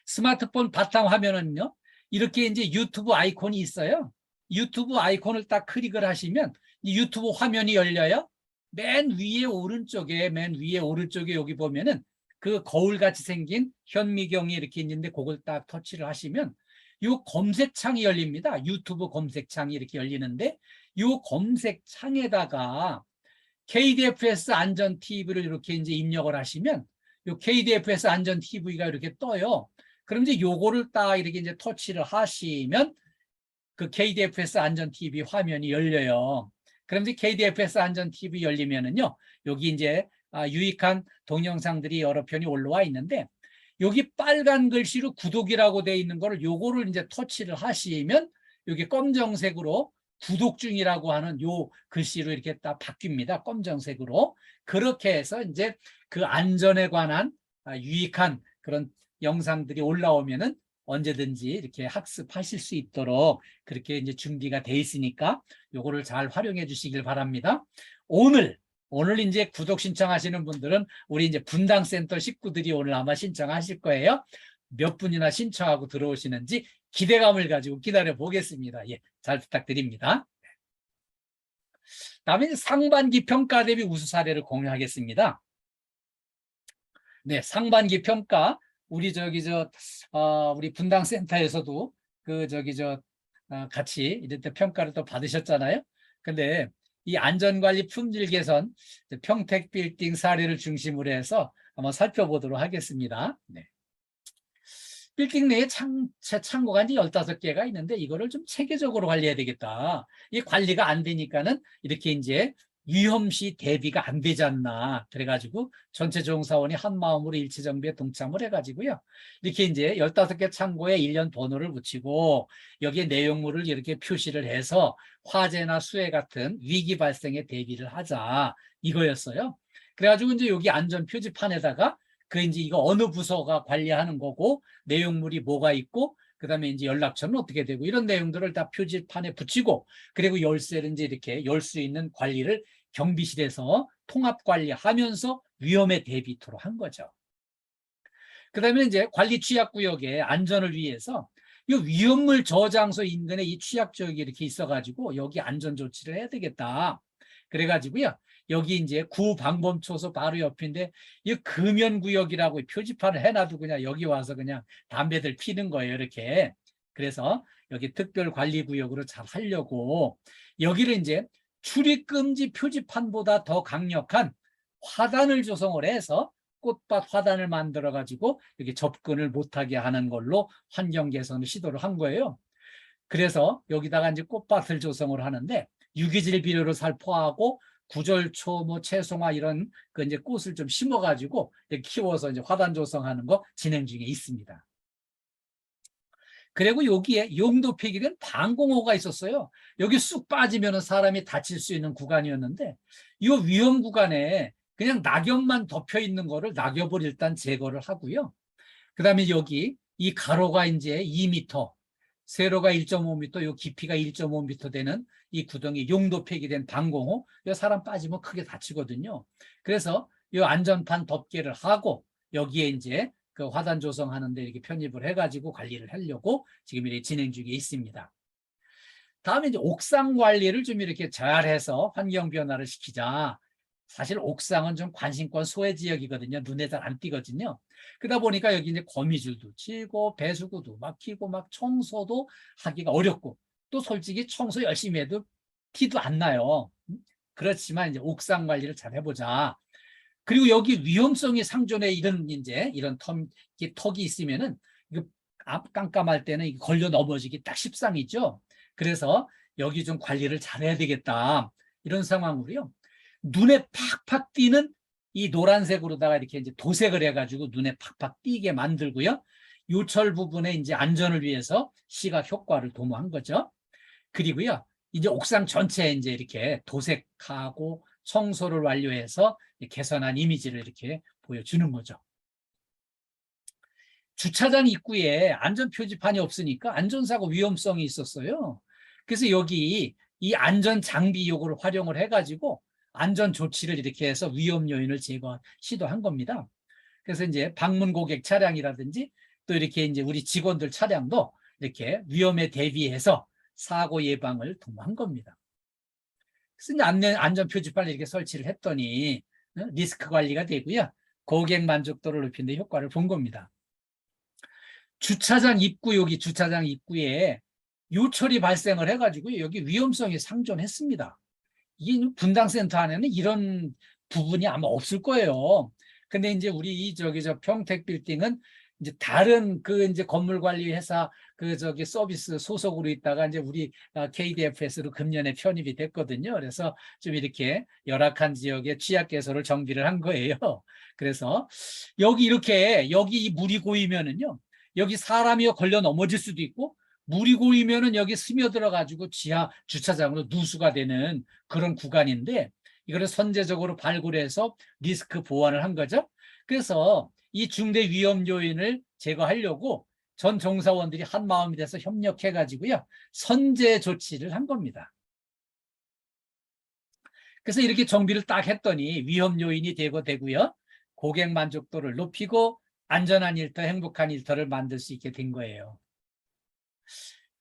스마트폰 바탕 화면은요, 이렇게 이제 유튜브 아이콘이 있어요. 유튜브 아이콘을 딱 클릭을 하시면 유튜브 화면이 열려요. 맨 위에 오른쪽에 여기 보면은 그 거울같이 생긴 현미경이 이렇게 있는데 그걸 딱 터치를 하시면 요 검색창이 열립니다. 유튜브 검색창이 이렇게 열리는데 요 검색창에다가 KDFS 안전 TV를 이렇게 이제 입력을 하시면 요 KDFS 안전 TV가 이렇게 떠요. 그럼 이제 요거를 딱 이렇게 이제 터치를 하시면 그 KDFS 안전 TV 화면이 열려요. 그럼 이제 KDFS 안전 TV 열리면은요, 여기 이제 유익한 동영상들이 여러 편이 올라와 있는데, 여기 빨간 글씨로 구독이라고 되어 있는 거를 요거를 이제 터치를 하시면 여기 검정색으로 구독 중이라고 하는 요 글씨로 이렇게 딱 바뀝니다. 검정색으로. 그렇게 해서 이제 그 안전에 관한 유익한 그런 영상들이 올라오면은 언제든지 이렇게 학습하실 수 있도록 그렇게 이제 준비가 돼 있으니까 요거를 잘 활용해 주시길 바랍니다. 오늘 이제 구독 신청하시는 분들은 우리 이제 분당센터 식구들이 오늘 아마 신청하실 거예요. 몇 분이나 신청하고 들어오시는지 기대감을 가지고 기다려 보겠습니다. 예, 잘 부탁드립니다. 다음에 상반기 평가 대비 우수 사례를 공유하겠습니다. 네, 상반기 평가 우리 우리 분당센터에서도 같이 이렇게 평가를 또 받으셨잖아요. 근데 이 안전관리 품질 개선 평택 빌딩 사례를 중심으로 해서 한번 살펴보도록 하겠습니다. 네. 빌딩 내에 창고가 이제 15개가 있는데 이거를 좀 체계적으로 관리해야 되겠다. 이 관리가 안 되니까는 이렇게 이제 위험시 대비가 안 되지 않나. 그래가지고 전체 종사원이 한 마음으로 일체 정비에 동참을 해가지고요. 이렇게 이제 15개 창고에 1년 번호를 붙이고 여기에 내용물을 이렇게 표시를 해서 화재나 수해 같은 위기 발생에 대비를 하자. 이거였어요. 그래가지고 이제 여기 안전 표지판에다가 이제 이거 어느 부서가 관리하는 거고 내용물이 뭐가 있고 그다음에 이제 연락처는 어떻게 되고 이런 내용들을 다 표지판에 붙이고 그리고 열쇠를 이제 이렇게 열 수 있는 관리를 경비실에서 통합 관리하면서 위험에 대비토록 한 거죠. 그다음에 이제 관리 취약구역의 안전을 위해서 이 위험물 저장소 인근에 이 취약지역이 이렇게 있어가지고 여기 안전 조치를 해야 되겠다. 그래가지고요. 여기 이제 구방범초소 바로 옆인데 이 금연구역이라고 표지판을 해놔도 그냥 여기 와서 그냥 담배들 피는 거예요. 이렇게. 그래서 여기 특별관리구역으로 잘 하려고 여기를 이제 출입금지 표지판보다 더 강력한 화단을 조성을 해서 꽃밭 화단을 만들어 가지고 이렇게 접근을 못하게 하는 걸로 환경 개선을 시도를 한 거예요. 그래서 여기다가 이제 꽃밭을 조성을 하는데 유기질 비료를 살포하고 구절초, 뭐 채송화 이런 그 이제 꽃을 좀 심어가지고 키워서 이제 화단 조성하는 거 진행 중에 있습니다. 그리고 여기에 용도 폐기된 방공호가 있었어요. 여기 쑥 빠지면 사람이 다칠 수 있는 구간이었는데 이 위험 구간에 그냥 낙엽만 덮여 있는 거를 낙엽을 일단 제거를 하고요. 그다음에 여기 이 가로가 이제 2m, 세로가 1.5m, 요 깊이가 1.5m 되는 이 구덩이 용도 폐기된 방공호, 이 사람 빠지면 크게 다치거든요. 그래서 이 안전판 덮개를 하고 여기에 이제 그 화단 조성하는데 이렇게 편입을 해가지고 관리를 하려고 지금 이렇게 진행 중에 있습니다. 다음에 이제 옥상 관리를 좀 이렇게 잘해서 환경 변화를 시키자. 사실 옥상은 좀 관심권 소외 지역이거든요. 눈에 잘 안 띄거든요. 그러다 보니까 여기 이제 거미줄도 치고 배수구도 막히고 막 청소도 하기가 어렵고 또 솔직히 청소 열심히 해도 티도 안 나요. 그렇지만 이제 옥상 관리를 잘 해보자. 그리고 여기 위험성이 상존해 이런 턱이 있으면은 이거 앞 깜깜할 때는 걸려 넘어지기 딱 십상이죠. 그래서 여기 좀 관리를 잘해야 되겠다. 이런 상황으로요. 눈에 팍팍 띄는 이 노란색으로다가 이렇게 이제 도색을 해가지고 눈에 팍팍 띄게 만들고요. 요철 부분에 이제 안전을 위해서 시각 효과를 도모한 거죠. 그리고요. 이제 옥상 전체에 이제 이렇게 도색하고 청소를 완료해서 개선한 이미지를 이렇게 보여주는 거죠. 주차장 입구에 안전 표지판이 없으니까 안전사고 위험성이 있었어요. 그래서 여기 이 안전 장비 요구를 활용을 해가지고 안전 조치를 이렇게 해서 위험 요인을 제거 시도한 겁니다. 그래서 이제 방문 고객 차량이라든지 또 이렇게 이제 우리 직원들 차량도 이렇게 위험에 대비해서 사고 예방을 도모한 겁니다. 그래서 이제 안전 표지판을 이렇게 설치를 했더니 리스크 관리가 되고요. 고객 만족도를 높이는 데 효과를 본 겁니다. 주차장 입구, 여기 주차장 입구에 요철이 발생을 해가지고 여기 위험성이 상존했습니다. 이 분당센터 안에는 이런 부분이 아마 없을 거예요. 근데 이제 우리 저 평택 빌딩은 이제 다른 그 이제 건물 관리 회사 서비스 소속으로 있다가 이제 우리 KDFS로 금년에 편입이 됐거든요. 그래서 좀 이렇게 열악한 지역에 취약 개소를 정비를 한 거예요. 그래서 여기 이 물이 고이면은요. 여기 사람이 걸려 넘어질 수도 있고 물이 고이면은 여기 스며들어 가지고 지하 주차장으로 누수가 되는 그런 구간인데 이거를 선제적으로 발굴해서 리스크 보완을 한 거죠. 그래서 이 중대 위험 요인을 제거하려고 전 종사원들이 한 마음이 돼서 협력해 가지고요. 선제 조치를 한 겁니다. 그래서 이렇게 정비를 딱 했더니 위험 요인이 되고요. 고객 만족도를 높이고 안전한 일터, 행복한 일터를 만들 수 있게 된 거예요.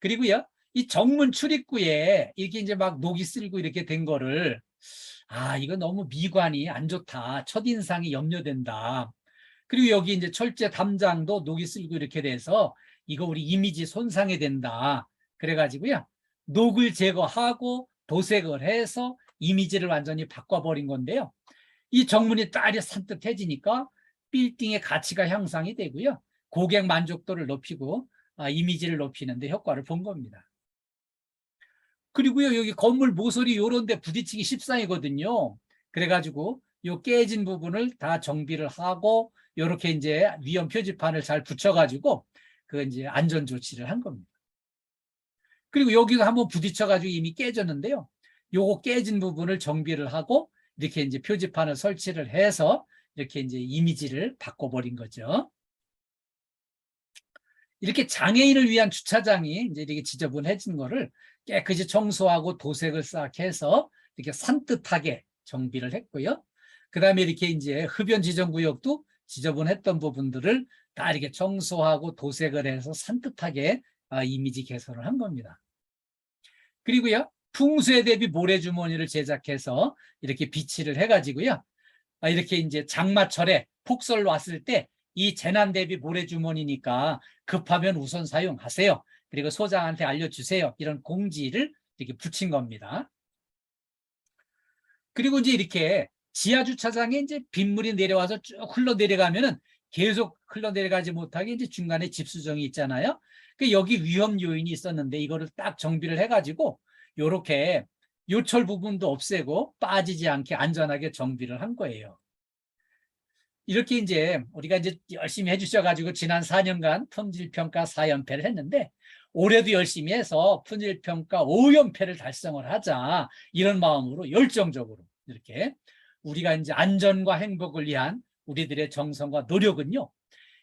그리고요, 이 정문 출입구에 이렇게 이제 막 녹이 쓸고 이렇게 된 거를 이거 너무 미관이 안 좋다. 첫인상이 염려된다. 그리고 여기 이제 철제 담장도 녹이 쓸고 이렇게 돼서 이거 우리 이미지 손상이 된다. 그래가지고요, 녹을 제거하고 도색을 해서 이미지를 완전히 바꿔버린 건데요. 이 정문이 딸이 산뜻해지니까 빌딩의 가치가 향상이 되고요. 고객 만족도를 높이고 이미지를 높이는 데 효과를 본 겁니다. 그리고요, 여기 건물 모서리 요런 데 부딪히기 십상이거든요. 그래가지고 요 깨진 부분을 다 정비를 하고 요렇게 이제 위험 표지판을 잘 붙여가지고 그 이제 안전 조치를 한 겁니다. 그리고 여기도 한번 부딪혀가지고 이미 깨졌는데요. 요거 깨진 부분을 정비를 하고 이렇게 이제 표지판을 설치를 해서 이렇게 이제 이미지를 바꿔버린 거죠. 이렇게 장애인을 위한 주차장이 이제 이렇게 지저분해진 거를 깨끗이 청소하고 도색을 싹 해서 이렇게 산뜻하게 정비를 했고요. 그 다음에 이렇게 이제 흡연 지정 구역도 지저분했던 부분들을 다 이렇게 청소하고 도색을 해서 산뜻하게 이미지 개선을 한 겁니다. 그리고요, 풍수에 대비 모래주머니를 제작해서 이렇게 비치를 해가지고요. 이렇게 이제 장마철에 폭설 왔을 때 이 재난 대비 모래주머니니까 급하면 우선 사용하세요. 그리고 소장한테 알려주세요. 이런 공지를 이렇게 붙인 겁니다. 그리고 이제 이렇게 지하 주차장에 이제 빗물이 내려와서 쭉 흘러 내려가면은 계속 흘러내려가지 못하게 이제 중간에 집수정이 있잖아요. 그 여기 위험 요인이 있었는데 이거를 딱 정비를 해가지고 요렇게 요철 부분도 없애고 빠지지 않게 안전하게 정비를 한 거예요. 이렇게 이제 우리가 이제 열심히 해주셔가지고 지난 4년간 품질평가 4연패를 했는데 올해도 열심히 해서 품질평가 5연패를 달성을 하자, 이런 마음으로 열정적으로 이렇게 우리가 이제 안전과 행복을 위한 우리들의 정성과 노력은요,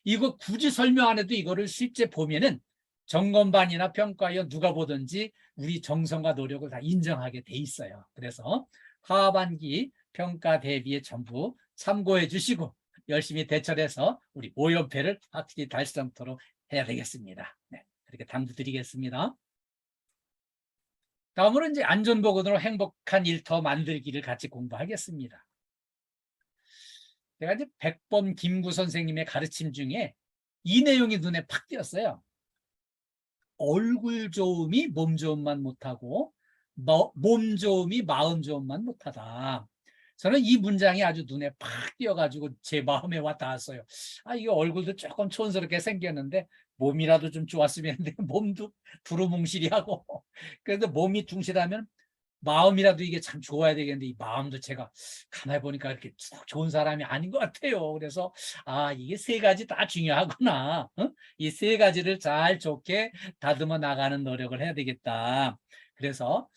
이거 굳이 설명 안 해도 이거를 실제 보면은 점검반이나 평가위원 누가 보든지 우리 정성과 노력을 다 인정하게 돼 있어요. 그래서 하반기 평가 대비에 전부 참고해 주시고 열심히 대처해서 우리 5연패를 확실히 달성토록 해야 되겠습니다. 네, 그렇게 당부드리겠습니다. 다음으로 이제 안전보건으로 행복한 일터 만들기를 같이 공부하겠습니다. 제가 이제 백범 김구 선생님의 가르침 중에 이 내용이 눈에 팍 띄었어요. 얼굴 좋음이 몸 좋음만 못하고 몸 좋음이 마음 좋음만 못하다. 저는 이 문장이 아주 눈에 팍 띄어가지고 제 마음에 와 닿았어요. 아, 이거 얼굴도 조금 촌스럽게 생겼는데 몸이라도 좀 좋았으면 했는데 몸도 두루뭉실이하고 그래도 몸이 둥실하면 마음이라도 이게 참 좋아야 되겠는데 이 마음도 제가 가만히 보니까 이렇게 좋은 사람이 아닌 것 같아요. 그래서 아, 이게 세 가지 다 중요하구나. 어? 이 세 가지를 잘 좋게 다듬어 나가는 노력을 해야 되겠다. 그래서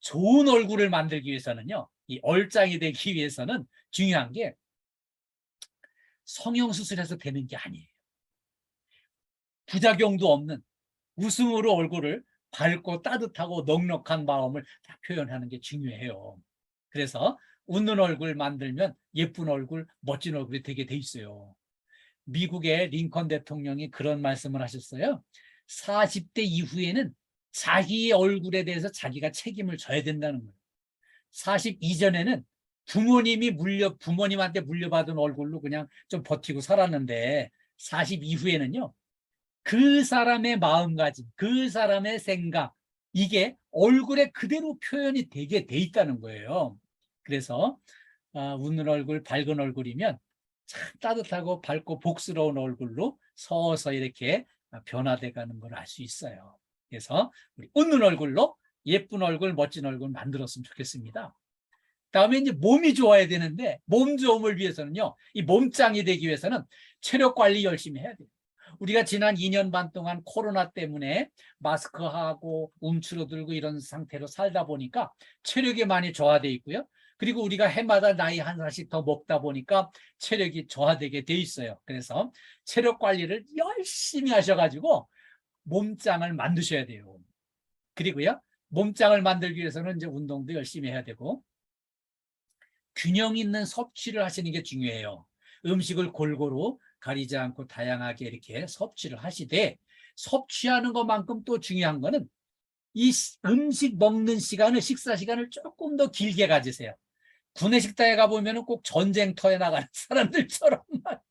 좋은 얼굴을 만들기 위해서는요, 이 얼짱이 되기 위해서는 중요한 게 성형수술해서 되는 게 아니에요. 부작용도 없는 웃음으로 얼굴을 밝고 따뜻하고 넉넉한 마음을 다 표현하는 게 중요해요. 그래서 웃는 얼굴 만들면 예쁜 얼굴, 멋진 얼굴이 되게 돼 있어요. 미국의 링컨 대통령이 그런 말씀을 하셨어요. 40대 이후에는 자기의 얼굴에 대해서 자기가 책임을 져야 된다는 거예요. 40 이전에는 부모님한테 물려받은 얼굴로 그냥 좀 버티고 살았는데 40 이후에는요, 그 사람의 마음가짐, 그 사람의 생각, 이게 얼굴에 그대로 표현이 되게 돼 있다는 거예요. 그래서 웃는 얼굴, 밝은 얼굴이면 참 따뜻하고 밝고 복스러운 얼굴로 서서히 이렇게 변화돼 가는 걸 알 수 있어요. 그래서 우리 웃는 얼굴로 예쁜 얼굴, 멋진 얼굴 만들었으면 좋겠습니다. 다음에 이제 몸이 좋아야 되는데 몸 좋음을 위해서는요, 이 몸짱이 되기 위해서는 체력 관리 열심히 해야 돼요. 우리가 지난 2년 반 동안 코로나 때문에 마스크하고 움츠러들고 이런 상태로 살다 보니까 체력이 많이 저하돼 있고요. 그리고 우리가 해마다 나이 한 살씩 더 먹다 보니까 체력이 저하되게 돼 있어요. 그래서 체력 관리를 열심히 하셔가지고 몸짱을 만드셔야 돼요. 그리고요, 몸짱을 만들기 위해서는 이제 운동도 열심히 해야 되고 균형 있는 섭취를 하시는 게 중요해요. 음식을 골고루 가리지 않고 다양하게 이렇게 섭취를 하시되, 섭취하는 것만큼 또 중요한 거는 이 음식 먹는 시간을, 식사 시간을 조금 더 길게 가지세요. 구내식당에 가보면 꼭 전쟁터에 나가는 사람들처럼 막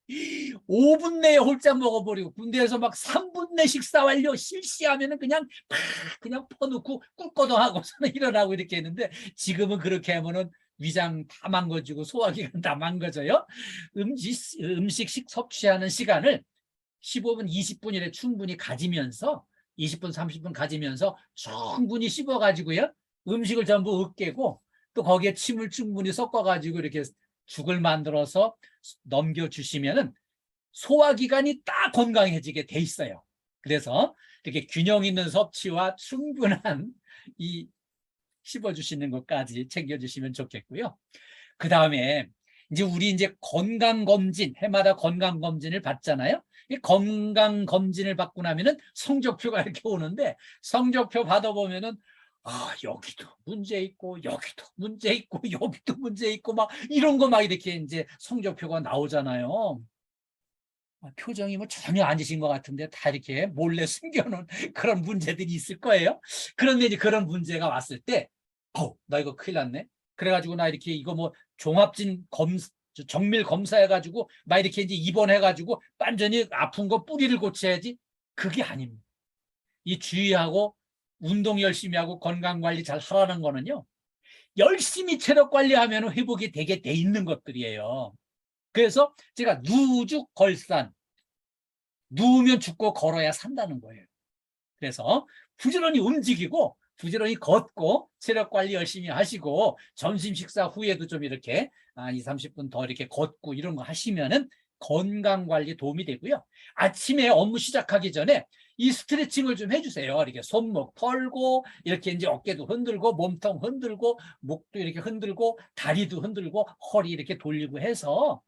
5분 내에 홀짝 먹어버리고, 군대에서 막 3분 내 식사 완료 실시하면은 그냥 퍼놓고 꿀꺼덩하고서는 일어나고 이렇게 했는데, 지금은 그렇게 하면은 위장 다 망가지고 소화기관 다 망가져요. 음식 섭취하는 시간을 15분, 20분 이래 충분히 가지면서 20분, 30분 가지면서 충분히 씹어가지고요, 음식을 전부 으깨고 또 거기에 침을 충분히 섞어가지고 이렇게 죽을 만들어서 넘겨주시면은 소화기관이 딱 건강해지게 돼 있어요. 그래서 이렇게 균형 있는 섭취와 충분한 이 씹어주시는 것까지 챙겨주시면 좋겠고요. 그 다음에 우리 이제 건강검진, 해마다 건강검진을 받잖아요. 이 건강검진을 받고 나면은 성적표가 이렇게 오는데, 성적표 받아보면은 여기도 문제 있고 여기도 문제 있고 여기도 문제 있고 막 이런 거 막 이렇게 이제 성적표가 나오잖아요. 표정이 뭐 전혀 아니신 것 같은데 다 이렇게 몰래 숨겨놓은 그런 문제들이 있을 거예요. 그런데 이제 그런 문제가 왔을 때, 나 이거 큰일 났네. 그래가지고 나 이렇게 이거 뭐 정밀 검사해가지고 막 이렇게 이제 입원해가지고 완전히 아픈 거 뿌리를 고쳐야지. 그게 아닙니다. 이 주의하고 운동 열심히 하고 건강관리 잘 하라는 거는요, 열심히 체력 관리하면 회복이 되게 돼 있는 것들이에요. 그래서 제가 누죽걸산, 누우면 죽고 걸어야 산다는 거예요. 그래서 부지런히 움직이고 부지런히 걷고 체력 관리 열심히 하시고 점심 식사 후에도 좀 이렇게 2, 30분 더 이렇게 걷고 이런 거 하시면은 건강 관리 도움이 되고요. 아침에 업무 시작하기 전에 이 스트레칭을 좀 해주세요. 이렇게 손목 털고 이렇게 이제 어깨도 흔들고 몸통 흔들고 목도 이렇게 흔들고 다리도 흔들고 허리 이렇게 돌리고 해서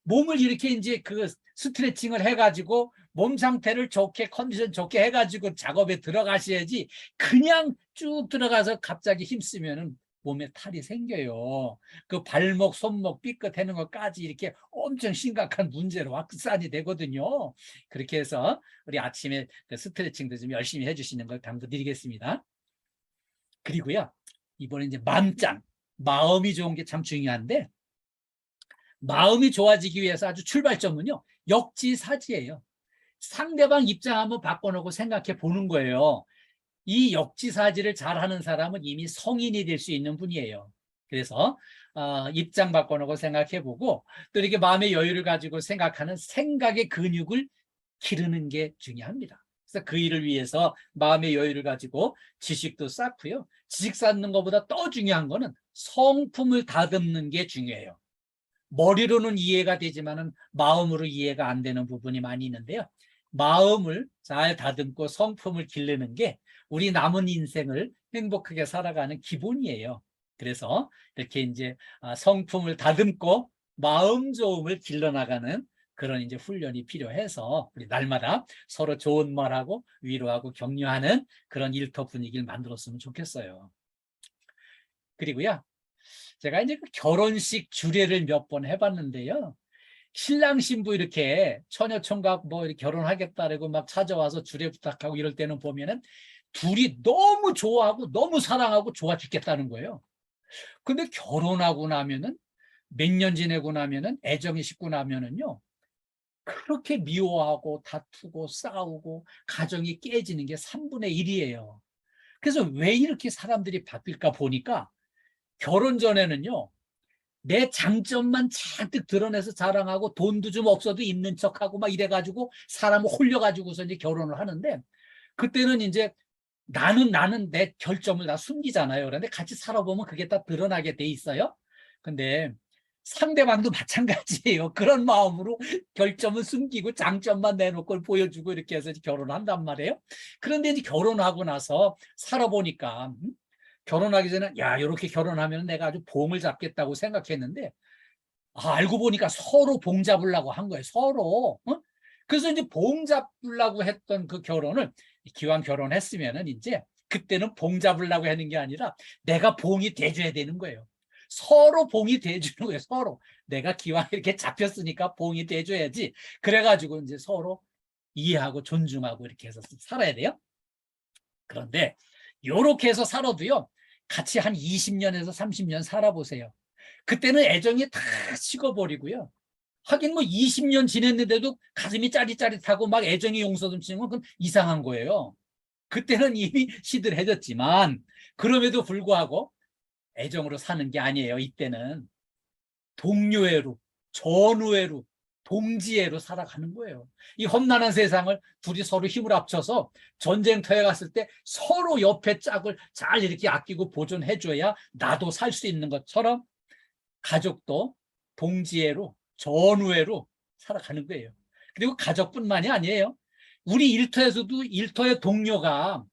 몸을 이렇게 이제 그 스트레칭을 해가지고 몸 상태를 좋게 컨디션 좋게 해가지고 작업에 들어가셔야지 그냥 쭉 들어가서 갑자기 힘쓰면은 몸에 탈이 생겨요. 그 발목, 손목 삐끗하는 것까지 이렇게 엄청 심각한 문제로 확산이 되거든요. 그렇게 해서 우리 아침에 그 스트레칭도 좀 열심히 해주시는 걸 당부드리겠습니다. 그리고요, 이번에 이제 맘짱, 마음이 좋은 게 참 중요한데 마음이 좋아지기 위해서 아주 출발점은요, 역지사지예요. 상대방 입장 한번 바꿔놓고 생각해 보는 거예요. 이 역지사지를 잘하는 사람은 이미 성인이 될 수 있는 분이에요. 그래서 입장 바꿔놓고 생각해보고 또 이렇게 마음의 여유를 가지고 생각하는 생각의 근육을 기르는 게 중요합니다. 그래서 그 일을 위해서 마음의 여유를 가지고 지식도 쌓고요. 지식 쌓는 것보다 더 중요한 거는 성품을 다듬는 게 중요해요. 머리로는 이해가 되지만은 마음으로 이해가 안 되는 부분이 많이 있는데요. 마음을 잘 다듬고 성품을 기르는 게 우리 남은 인생을 행복하게 살아가는 기본이에요. 그래서 이렇게 이제 성품을 다듬고 마음 좋음을 길러나가는 그런 이제 훈련이 필요해서 우리 날마다 서로 좋은 말하고 위로하고 격려하는 그런 일터 분위기를 만들었으면 좋겠어요. 그리고요, 제가 이제 그 결혼식 주례를 몇 번 해봤는데요. 신랑 신부 이렇게 처녀 총각 뭐 이렇게 결혼하겠다라고 막 찾아와서 주례 부탁하고 이럴 때는 보면은 둘이 너무 좋아하고 너무 사랑하고 좋아 죽겠다는 거예요. 근데 결혼하고 나면은 몇 년 지내고 나면은 애정이 식고 나면은요, 그렇게 미워하고 다투고 싸우고 가정이 깨지는 게 3분의 1이에요. 그래서 왜 이렇게 사람들이 바뀔까 보니까 결혼 전에는요, 내 장점만 잔뜩 드러내서 자랑하고 돈도 좀 없어도 있는 척하고 막 이래가지고 사람을 홀려가지고서 이제 결혼을 하는데, 그때는 이제 나는 내 결점을 다 숨기잖아요. 그런데 같이 살아보면 그게 다 드러나게 돼 있어요. 근데 상대방도 마찬가지예요. 그런 마음으로 결점을 숨기고 장점만 내놓고 보여주고 이렇게 해서 결혼한단 말이에요. 그런데 이제 결혼하고 나서 살아보니까 결혼하기 전에 야, 이렇게 결혼하면 내가 아주 봉을 잡겠다고 생각했는데 알고 보니까 서로 봉 잡으려고 한 거예요. 서로. 그래서 이제 봉 잡으려고 했던 그 결혼을 기왕 결혼했으면은 이제 그때는 봉 잡으려고 하는 게 아니라 내가 봉이 돼줘야 되는 거예요. 서로 봉이 돼주는 거예요. 서로. 내가 기왕 이렇게 잡혔으니까 봉이 돼줘야지. 그래가지고 이제 서로 이해하고 존중하고 이렇게 해서 살아야 돼요. 그런데 이렇게 해서 살아도요, 같이 한 20년에서 30년 살아보세요. 그때는 애정이 다 식어버리고요. 하긴 뭐 20년 지냈는데도 가슴이 짜릿짜릿하고 막 애정이 용서dom치는 건 그건 이상한 거예요. 그때는 이미 시들해졌지만 그럼에도 불구하고 애정으로 사는 게 아니에요. 이때는 동료애로, 전우애로, 동지애로 살아가는 거예요. 이 험난한 세상을 둘이 서로 힘을 합쳐서 전쟁터에 갔을 때 서로 옆에 짝을 잘 이렇게 아끼고 보존해줘야 나도 살 수 있는 것처럼 가족도 동지애로, 전우애로 살아가는 거예요. 그리고 가족뿐만이 아니에요. 우리 일터에서도 일터의 동료가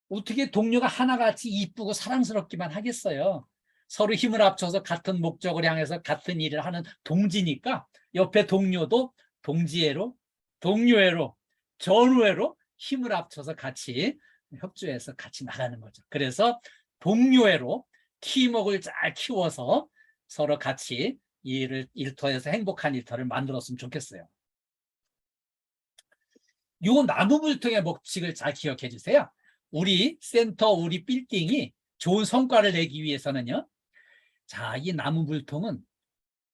어떻게 동료가 하나같이 이쁘고 사랑스럽기만 하겠어요. 서로 힘을 합쳐서 같은 목적을 향해서 같은 일을 하는 동지니까 옆에 동료도 동지애로, 동료애로, 전우애로 힘을 합쳐서 같이 협조해서 같이 나가는 거죠. 그래서 동료애로 팀워크를 잘 키워서 서로 같이 일터에서 행복한 일터를 만들었으면 좋겠어요. 요 나무물통의 법칙을 잘 기억해 주세요. 우리 센터, 우리 빌딩이 좋은 성과를 내기 위해서는요, 자, 이 나무물통은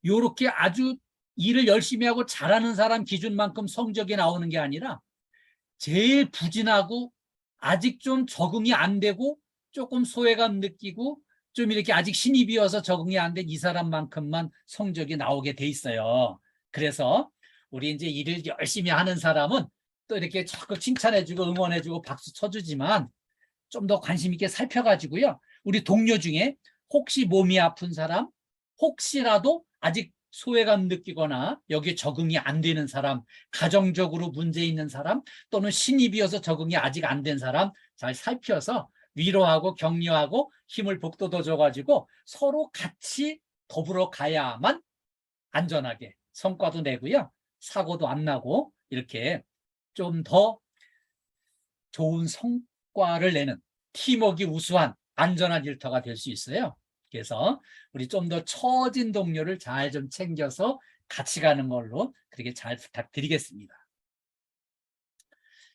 요렇게 아주 일을 열심히 하고 잘하는 사람 기준만큼 성적이 나오는 게 아니라 제일 부진하고 아직 좀 적응이 안 되고 조금 소외감 느끼고 좀 이렇게 아직 신입이어서 적응이 안 된 이 사람만큼만 성적이 나오게 돼 있어요. 그래서 우리 이제 일을 열심히 하는 사람은 또 이렇게 자꾸 칭찬해주고 응원해주고 박수 쳐주지만 좀 더 관심 있게 살펴가지고요. 우리 동료 중에 혹시 몸이 아픈 사람, 혹시라도 아직 소외감 느끼거나 여기에 적응이 안 되는 사람, 가정적으로 문제 있는 사람, 또는 신입이어서 적응이 아직 안 된 사람 잘 살펴서 위로하고 격려하고 힘을 북돋워 줘가지고 서로 같이 더불어 가야만 안전하게 성과도 내고요. 사고도 안 나고 이렇게 좀 더 좋은 성과를 내는 팀워크가 우수한 안전한 일터가 될 수 있어요. 그래서 우리 좀 더 처진 동료를 잘 좀 챙겨서 같이 가는 걸로 그렇게 잘 부탁드리겠습니다.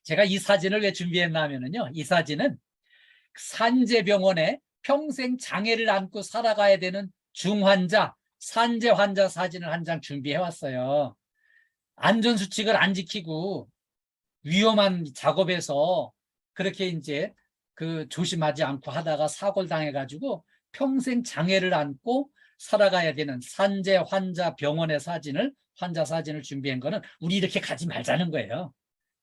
제가 이 사진을 왜 준비했나 하면요. 이 사진은 산재병원에 평생 장애를 안고 살아가야 되는 중환자, 산재 환자 사진을 한 장 준비해 왔어요. 안전수칙을 안 지키고 위험한 작업에서 그렇게 이제 조심하지 않고 하다가 사고를 당해가지고 평생 장애를 안고 살아가야 되는 산재 환자 병원의 사진을, 환자 사진을 준비한 거는 우리 이렇게 가지 말자는 거예요.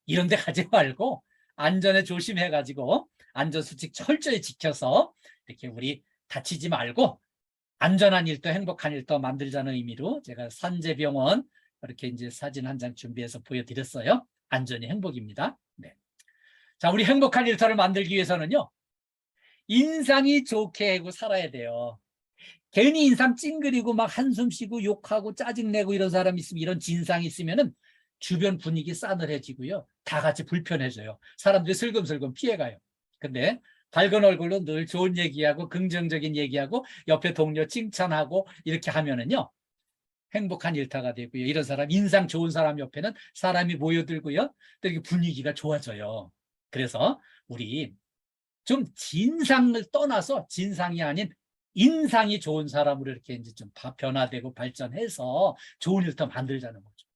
이런 데 가지 말고 안전에 조심해가지고 안전수칙 철저히 지켜서 이렇게 우리 다치지 말고 안전한 일도 행복한 일도 만들자는 의미로 제가 산재병원 이렇게 이제 사진 한 장 준비해서 보여드렸어요. 안전이 행복입니다. 네. 자, 우리 행복한 일터를 만들기 위해서는요. 인상이 좋게 하고 살아야 돼요. 괜히 인상 찡그리고 막 한숨 쉬고 욕하고 짜증내고 이런 사람 있으면, 이런 진상이 있으면은 주변 분위기 싸늘해지고요. 다 같이 불편해져요. 사람들이 슬금슬금 피해가요. 근데 밝은 얼굴로 늘 좋은 얘기하고 긍정적인 얘기하고 옆에 동료 칭찬하고 이렇게 하면은요. 행복한 일터가 되고요. 이런 사람, 인상 좋은 사람 옆에는 사람이 모여들고요. 또 이렇게 분위기가 좋아져요. 그래서 우리 좀 진상을 떠나서 진상이 아닌 인상이 좋은 사람으로 이렇게 이제 좀 변화되고 발전해서 좋은 일터 만들자는 거죠.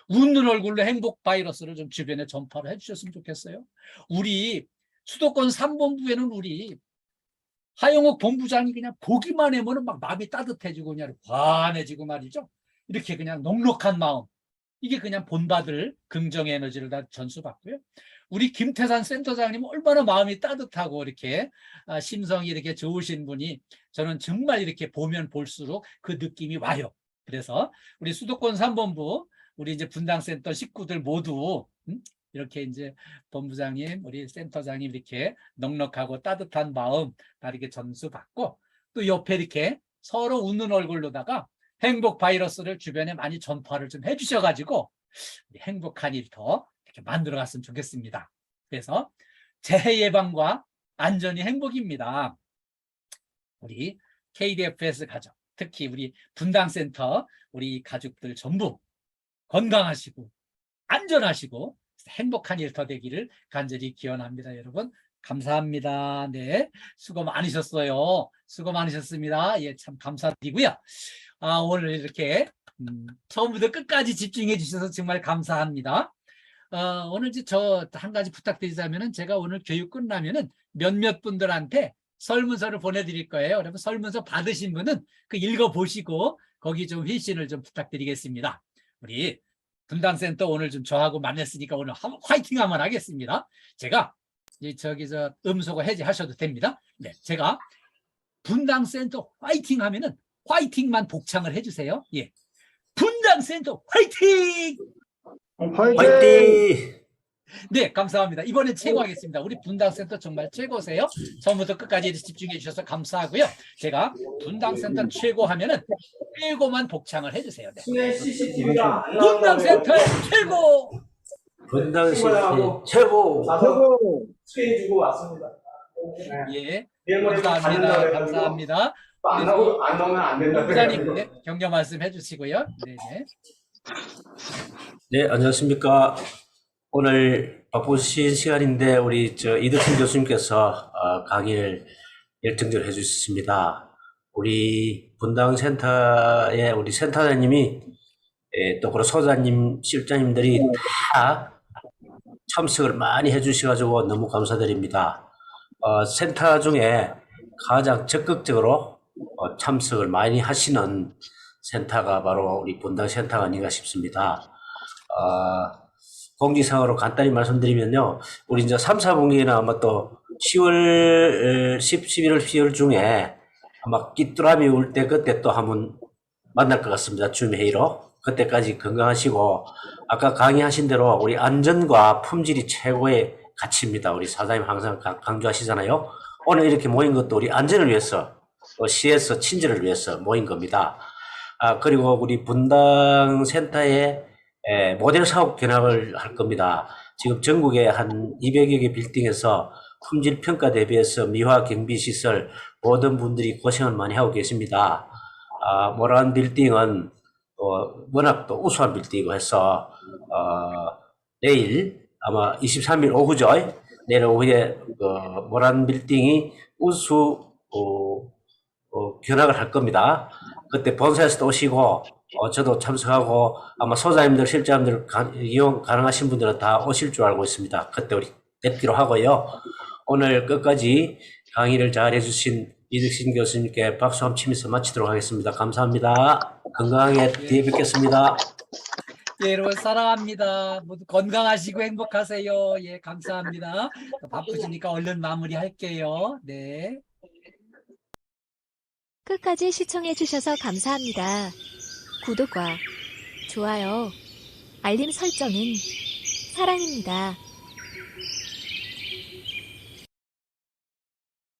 웃는 얼굴로 행복 바이러스를 좀 주변에 전파를 해주셨으면 좋겠어요. 우리 수도권 3본부에는 우리 하영옥 본부장이 그냥 보기만 하면 막 마음이 따뜻해지고 그냥 환해지고 말이죠. 이렇게 그냥 넉넉한 마음. 이게 그냥 본받을 긍정 에너지를 다 전수받고요. 우리 김태산 센터장님 얼마나 마음이 따뜻하고 이렇게 심성이 이렇게 좋으신 분이 저는 정말 이렇게 보면 볼수록 그 느낌이 와요. 그래서 우리 수도권 3본부 우리 이제 분당센터 식구들 모두 이렇게 이제 본부장님, 우리 센터장님 이렇게 넉넉하고 따뜻한 마음 다 이렇게 전수받고 또 옆에 이렇게 서로 웃는 얼굴로다가 행복 바이러스를 주변에 많이 전파를 좀 해주셔가지고 행복한 일터 이렇게 만들어갔으면 좋겠습니다. 그래서 재해 예방과 안전이 행복입니다. 우리 KDFS 가족, 특히 우리 분당센터 우리 가족들 전부 건강하시고 안전하시고 행복한 일터 되기를 간절히 기원합니다. 여러분 감사합니다. 네, 수고 많으셨어요. 수고 많으셨습니다. 예, 참 감사드리고요. 오늘 이렇게 처음부터 끝까지 집중해 주셔서 정말 감사합니다. 오늘 이제 저 한 가지 부탁드리자면은 제가 오늘 교육 끝나면은 몇몇 분들한테 설문서를 보내드릴 거예요. 여러분 설문서 받으신 분은 그 읽어보시고 거기 좀 회신을 좀 부탁드리겠습니다. 우리 분당센터 오늘 좀 저하고 만났으니까 오늘 화이팅 한번 하겠습니다. 제가 저기서 음소거 해제하셔도 됩니다. 네, 제가 분당센터 화이팅 하면은 화이팅만 복창을 해주세요. 예, 분당센터 화이팅! 화이팅! 네, 감사합니다. 이번엔 최고 하겠습니다. 우리 분당센터 정말 최고세요. 처음부터 끝까지 집중해 주셔서 감사하고요. 제가 분당센터 최고 하면은 최고만 복창을 해주세요. 네. 분당센터 최고! 분당센터 최고! 최고! 수혜 주고 왔습니다. 예, 감사합니다. 감사합니다. 안 나오면 안 된다. 부장님 네, 격려 말씀 해주시고요. 네네. 네, 안녕하십니까. 오늘 바쁘신 시간인데 우리 이덕진 교수님께서 강의를 열정적으로 해주셨습니다. 우리 분당센터의 우리 센터장님이 또 그리고 소장님, 실장님들이 다 참석을 많이 해주셔가지고 너무 감사드립니다. 센터 중에 가장 적극적으로 참석을 많이 하시는 센터가 바로 우리 분당센터가 아닌가 싶습니다. 공지사항으로 간단히 말씀드리면요. 우리 이제 3, 4분기에는 아마 또 11월, 10월 중에 아마 끼뚜라미 울 때 그때 또 한번 만날 것 같습니다. 줌회의로. 그때까지 건강하시고, 아까 강의하신 대로 우리 안전과 품질이 최고의 가치입니다. 우리 사장님 항상 강조하시잖아요. 오늘 이렇게 모인 것도 우리 안전을 위해서, 또 시에서 친절을 위해서 모인 겁니다. 그리고 우리 분당센터에 모델 사업 견학을 할 겁니다. 지금 전국에 한 200여 개 빌딩에서 품질 평가 대비해서 미화 경비 시설 모든 분들이 고생을 많이 하고 계십니다. 모란 빌딩은 워낙 또 우수한 빌딩이고 해서 내일 아마 23일 오후죠. 내일 오후에 모란 빌딩이 우수 견학을 할 겁니다. 그때 본사에서도 오시고 저도 참석하고 아마 소장님들, 실장님들 이용 가능하신 분들은 다 오실 줄 알고 있습니다. 그때 우리 뵙기로 하고요. 오늘 끝까지 강의를 잘 해주신 이득신 교수님께 박수 한번 치면서 마치도록 하겠습니다. 감사합니다. 건강하게 뒤에 뵙겠습니다. 예, 여러분 사랑합니다. 모두 건강하시고 행복하세요. 예, 감사합니다. 바쁘시니까 얼른 마무리할게요. 네. 끝까지 시청해주셔서 감사합니다. 구독과 좋아요, 알림 설정은 사랑입니다.